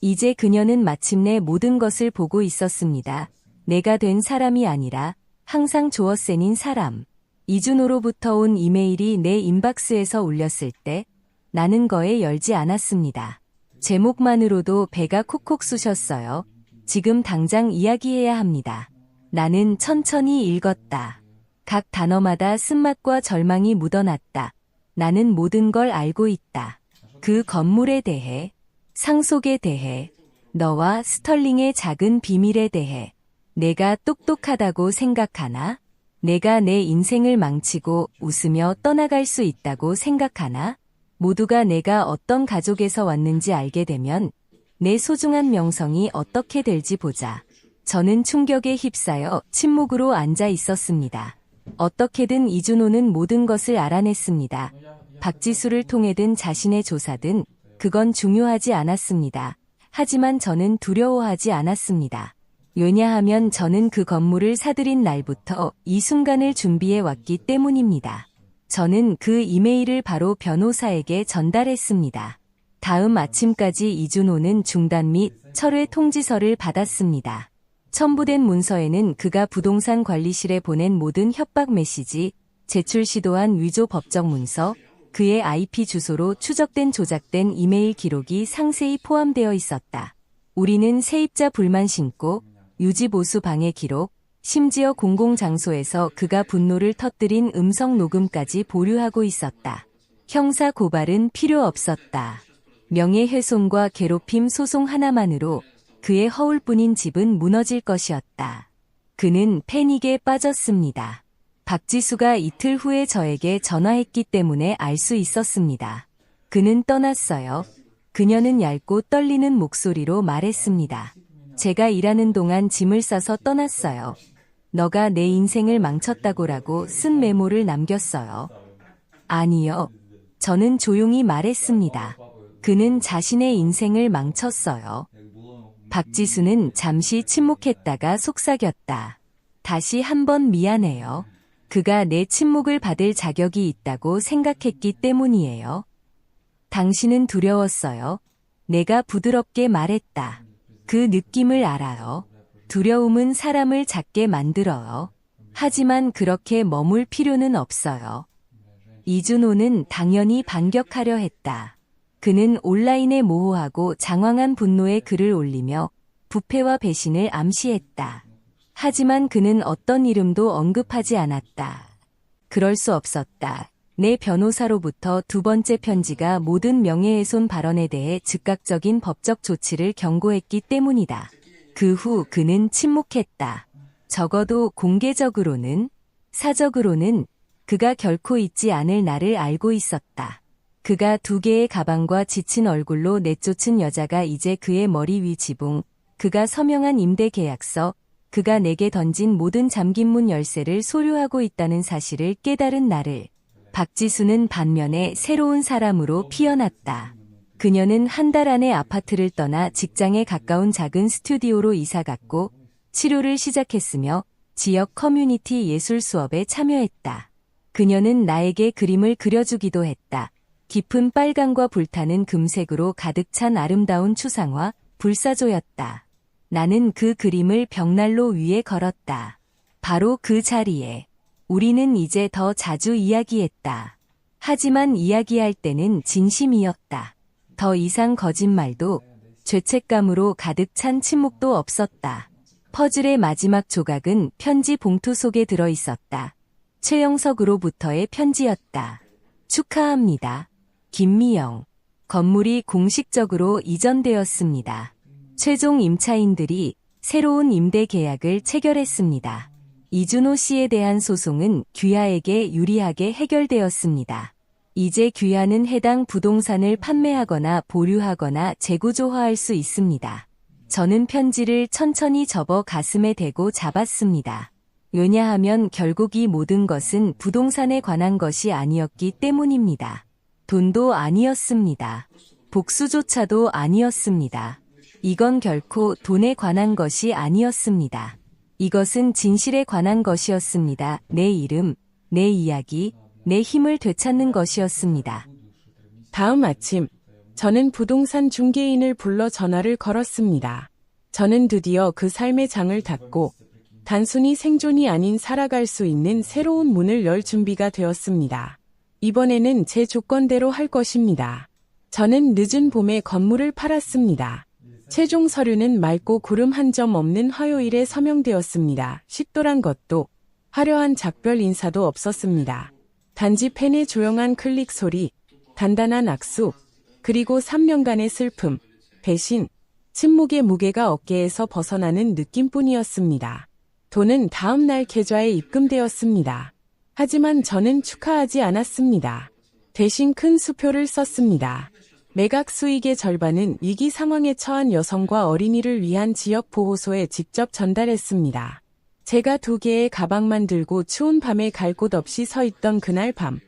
이제 그녀는 마침내 모든 것을 보고 있었습니다. 내가 된 사람이 아니라 항상 조어센인 사람. 이준호로부터 온 이메일이 내 인박스에서 울렸을 때 나는 거에 열지 않았습니다. 제목만으로도 배가 콕콕 쑤셨어요. 지금 당장 이야기해야 합니다. 나는 천천히 읽었다. 각 단어마다 쓴맛과 절망이 묻어났다. 나는 모든 걸 알고 있다. 그 건물에 대해, 상속에 대해, 너와 스털링의 작은 비밀에 대해. 내가 똑똑하다고 생각하나? 내가 내 인생을 망치고 웃으며 떠나갈 수 있다고 생각하나? 모두가 내가 어떤 가족에서 왔는지 알게 되면 내 소중한 명성이 어떻게 될지 보자. 저는 충격에 휩싸여 침묵으로 앉아 있었습니다. 어떻게든 이준호는 모든 것을 알아냈습니다. 박지수를 통해든 자신의 조사든 그건 중요하지 않았습니다. 하지만 저는 두려워하지 않았습니다. 왜냐하면 저는 그 건물을 사들인 날부터 이 순간을 준비해 왔기 때문입니다. 저는 그 이메일을 바로 변호사에게 전달했습니다. 다음 아침까지 이준호는 중단 및 철회 통지서를 받았습니다. 첨부된 문서에는 그가 부동산 관리실에 보낸 모든 협박 메시지, 제출 시도한 위조 법적 문서, 그의 IP 주소로 추적된 조작된 이메일 기록이 상세히 포함되어 있었다. 우리는 세입자 불만 신고, 유지 보수 방해 기록, 심지어 공공장소에서 그가 분노를 터뜨린 음성 녹음까지 보류하고 있었다. 형사 고발은 필요 없었다. 명예훼손과 괴롭힘 소송 하나만으로 그의 허울뿐인 집은 무너질 것이었다. 그는 패닉에 빠졌습니다. 박지수가 이틀 후에 저에게 전화했기 때문에 알 수 있었습니다. 그는 떠났어요. 그녀는 얇고 떨리는 목소리로 말했습니다. 제가 일하는 동안 짐을 싸서 떠났어요. 너가 내 인생을 망쳤다고라고 쓴 메모를 남겼어요. 아니요. 저는 조용히 말했습니다. 그는 자신의 인생을 망쳤어요. 박지수는 잠시 침묵했다가 속삭였다. 다시 한번 미안해요. 그가 내 침묵을 받을 자격이 있다고 생각했기 때문이에요. 당신은 두려웠어요. 내가 부드럽게 말했다. 그 느낌을 알아요. 두려움은 사람을 작게 만들어요. 하지만 그렇게 머물 필요는 없어요. 이준호는 당연히 반격하려 했다. 그는 온라인에 모호하고 장황한 분노의 글을 올리며 부패와 배신을 암시했다. 하지만 그는 어떤 이름도 언급하지 않았다. 그럴 수 없었다. 내 변호사로부터 두 번째 편지가 모든 명예훼손 발언에 대해 즉각적인 법적 조치를 경고했기 때문이다. 그 후 그는 침묵했다. 적어도 공개적으로는, 사적으로는 그가 결코 잊지 않을 나를 알고 있었다. 그가 두 개의 가방과 지친 얼굴로 내쫓은 여자가 이제 그의 머리 위 지붕, 그가 서명한 임대 계약서, 그가 내게 던진 모든 잠긴문 열쇠를 소유하고 있다는 사실을 깨달은 나를. 박지수는 반면에 새로운 사람으로 피어났다. 그녀는 한 달 안에 아파트를 떠나 직장에 가까운 작은 스튜디오로 이사갔고 치료를 시작했으며 지역 커뮤니티 예술 수업에 참여했다. 그녀는 나에게 그림을 그려주기도 했다. 깊은 빨강과 불타는 금색으로 가득 찬 아름다운 추상화, 불사조였다. 나는 그 그림을 벽난로 위에 걸었다. 바로 그 자리에. 우리는 이제 더 자주 이야기했다. 하지만 이야기할 때는 진심이었다. 더 이상 거짓말도, 죄책감으로 가득 찬 침묵도 없었다. 퍼즐의 마지막 조각은 편지 봉투 속에 들어 있었다. 최영석으로부터의 편지였다. 축하합니다. 김미영. 건물이 공식적으로 이전되었습니다. 최종 임차인들이 새로운 임대 계약을 체결했습니다. 이준호 씨에 대한 소송은 귀하에게 유리하게 해결되었습니다. 이제 귀하는 해당 부동산을 판매하거나 보류하거나 재구조화할 수 있습니다. 저는 편지를 천천히 접어 가슴에 대고 잡았습니다. 왜냐하면 결국 이 모든 것은 부동산에 관한 것이 아니었기 때문입니다. 돈도 아니었습니다. 복수조차도 아니었습니다. 이건 결코 돈에 관한 것이 아니었습니다. 이것은 진실에 관한 것이었습니다. 내 이름, 내 이야기, 내 힘을 되찾는 것이었습니다. 다음 아침, 저는 부동산 중개인을 불러 전화를 걸었습니다. 저는 드디어 그 삶의 장을 닫고 단순히 생존이 아닌 살아갈 수 있는 새로운 문을 열 준비가 되었습니다. 이번에는 제 조건대로 할 것입니다. 저는 늦은 봄에 건물을 팔았습니다. 최종 서류는 맑고 구름 한 점 없는 화요일에 서명되었습니다. 식도란 것도 화려한 작별 인사도 없었습니다. 단지 펜의 조용한 클릭 소리, 단단한 악수, 그리고 3년간의 슬픔, 배신, 침묵의 무게가 어깨에서 벗어나는 느낌뿐이었습니다. 돈은 다음 날 계좌에 입금되었습니다. 하지만 저는 축하하지 않았습니다. 대신 큰 수표를 썼습니다. 매각 수익의 절반은 위기 상황에 처한 여성과 어린이를 위한 지역 보호소에 직접 전달했습니다. 제가 2개의 가방만 들고 추운 밤에 갈 곳 없이 서 있던 그날 밤.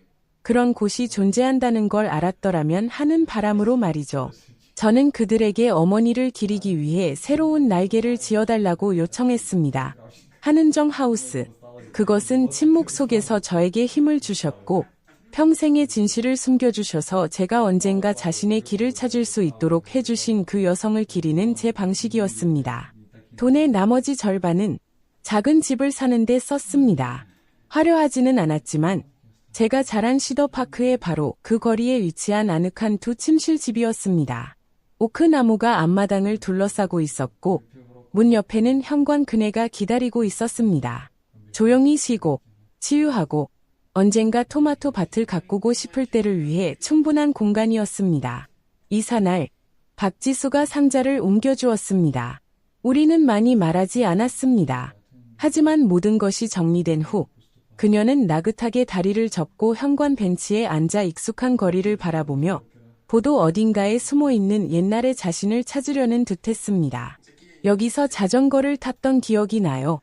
그런 곳이 존재한다는 걸 알았더라면 하는 바람으로 말이죠. 저는 그들에게 어머니를 기리기 위해 새로운 날개를 지어달라고 요청했습니다. 한은정 하우스. 그것은 침묵 속에서 저에게 힘을 주셨고 평생의 진실을 숨겨주셔서 제가 언젠가 자신의 길을 찾을 수 있도록 해주신 그 여성을 기리는 제 방식이었습니다. 돈의 나머지 절반은 작은 집을 사는 데 썼습니다. 화려하지는 않았지만 제가 자란 시더파크의 바로 그 거리에 위치한 아늑한 2침실 집이었습니다. 오크나무가 앞마당을 둘러싸고 있었고 문 옆에는 현관 그네가 기다리고 있었습니다. 조용히 쉬고 치유하고 언젠가 토마토 밭을 가꾸고 싶을 때를 위해 충분한 공간이었습니다. 이사날, 박지수가 상자를 옮겨주었습니다. 우리는 많이 말하지 않았습니다. 하지만 모든 것이 정리된 후 그녀는 나긋하게 다리를 접고 현관 벤치에 앉아 익숙한 거리를 바라보며 보도 어딘가에 숨어있는 옛날의 자신을 찾으려는 듯했습니다. 여기서 자전거를 탔던 기억이 나요.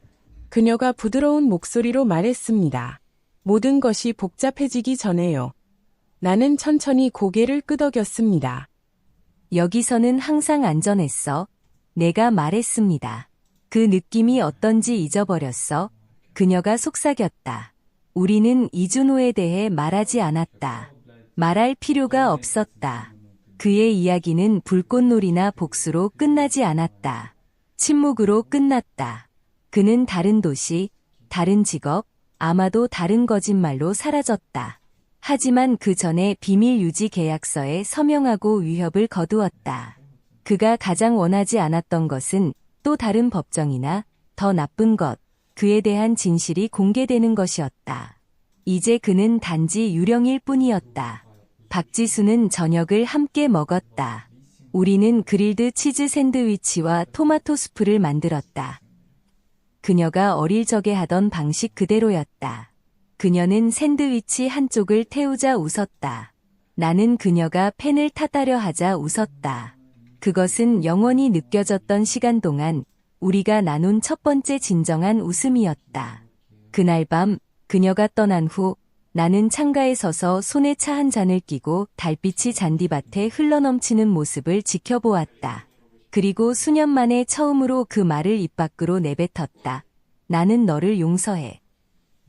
그녀가 부드러운 목소리로 말했습니다. 모든 것이 복잡해지기 전에요. 나는 천천히 고개를 끄덕였습니다. 여기서는 항상 안전했어. 내가 말했습니다. 그 느낌이 어떤지 잊어버렸어. 그녀가 속삭였다. 우리는 이준호에 대해 말하지 않았다. 말할 필요가 없었다. 그의 이야기는 불꽃놀이나 복수로 끝나지 않았다. 침묵으로 끝났다. 그는 다른 도시, 다른 직업, 아마도 다른 거짓말로 사라졌다. 하지만 그 전에 비밀 유지 계약서에 서명하고 위협을 거두었다. 그가 가장 원하지 않았던 것은 또 다른 법정이나 더 나쁜 것, 그에 대한 진실이 공개되는 것이었다. 이제 그는 단지 유령일 뿐이었다. 박지수는 저녁을 함께 먹었다. 우리는 그릴드 치즈 샌드위치와 토마토 수프를 만들었다. 그녀가 어릴 적에 하던 방식 그대로였다. 그녀는 샌드위치 한쪽을 태우자 웃었다. 나는 그녀가 펜을 타다려 하자 웃었다. 그것은 영원히 느껴졌던 시간 동안 우리가 나눈 첫 번째 진정한 웃음이었다. 그날 밤 그녀가 떠난 후 나는 창가에 서서 손에 차 한 잔을 끼고 달빛이 잔디밭에 흘러넘치는 모습을 지켜보았다. 그리고 수년 만에 처음으로 그 말을 입 밖으로 내뱉었다. 나는 너를 용서해.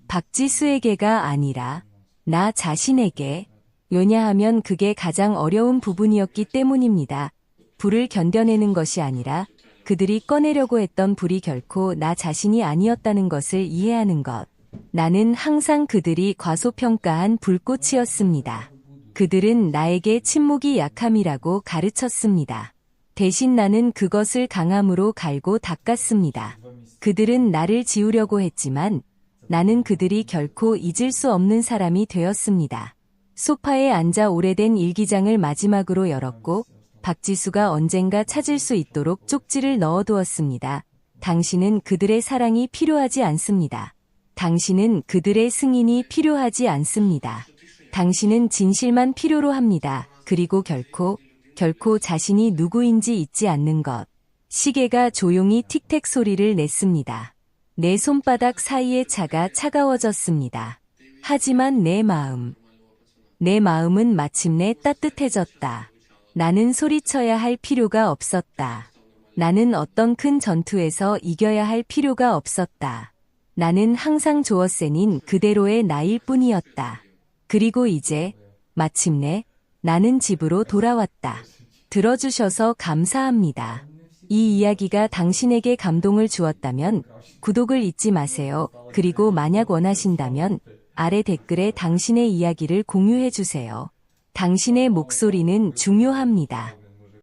박지수에게가 아니라 나 자신에게. 왜냐하면 그게 가장 어려운 부분이었기 때문입니다. 불을 견뎌내는 것이 아니라 그들이 꺼내려고 했던 불이 결코 나 자신이 아니었다는 것을 이해하는 것. 나는 항상 그들이 과소평가한 불꽃이었습니다. 그들은 나에게 침묵이 약함이라고 가르쳤습니다. 대신 나는 그것을 강함으로 갈고 닦았습니다. 그들은 나를 지우려고 했지만 나는 그들이 결코 잊을 수 없는 사람이 되었습니다. 소파에 앉아 오래된 일기장을 마지막으로 열었고 박지수가 언젠가 찾을 수 있도록 쪽지를 넣어두었습니다. 당신은 그들의 사랑이 필요하지 않습니다. 당신은 그들의 승인이 필요하지 않습니다. 당신은 진실만 필요로 합니다. 그리고 결코 자신이 누구인지 잊지 않는 것. 시계가 조용히 틱택 소리를 냈습니다. 내 손바닥 사이의 차가 차가워졌습니다. 하지만 내 마음은 마침내 따뜻해졌다. 나는 소리쳐야 할 필요가 없었다. 나는 어떤 큰 전투에서 이겨야 할 필요가 없었다. 나는 항상 조어센인 그대로의 나일 뿐이었다. 그리고 이제 마침내 나는 집으로 돌아왔다. 들어주셔서 감사합니다. 이 이야기가 당신에게 감동을 주었다면 구독을 잊지 마세요. 그리고 만약 원하신다면 아래 댓글에 당신의 이야기를 공유해 주세요. 당신의 목소리는 중요합니다.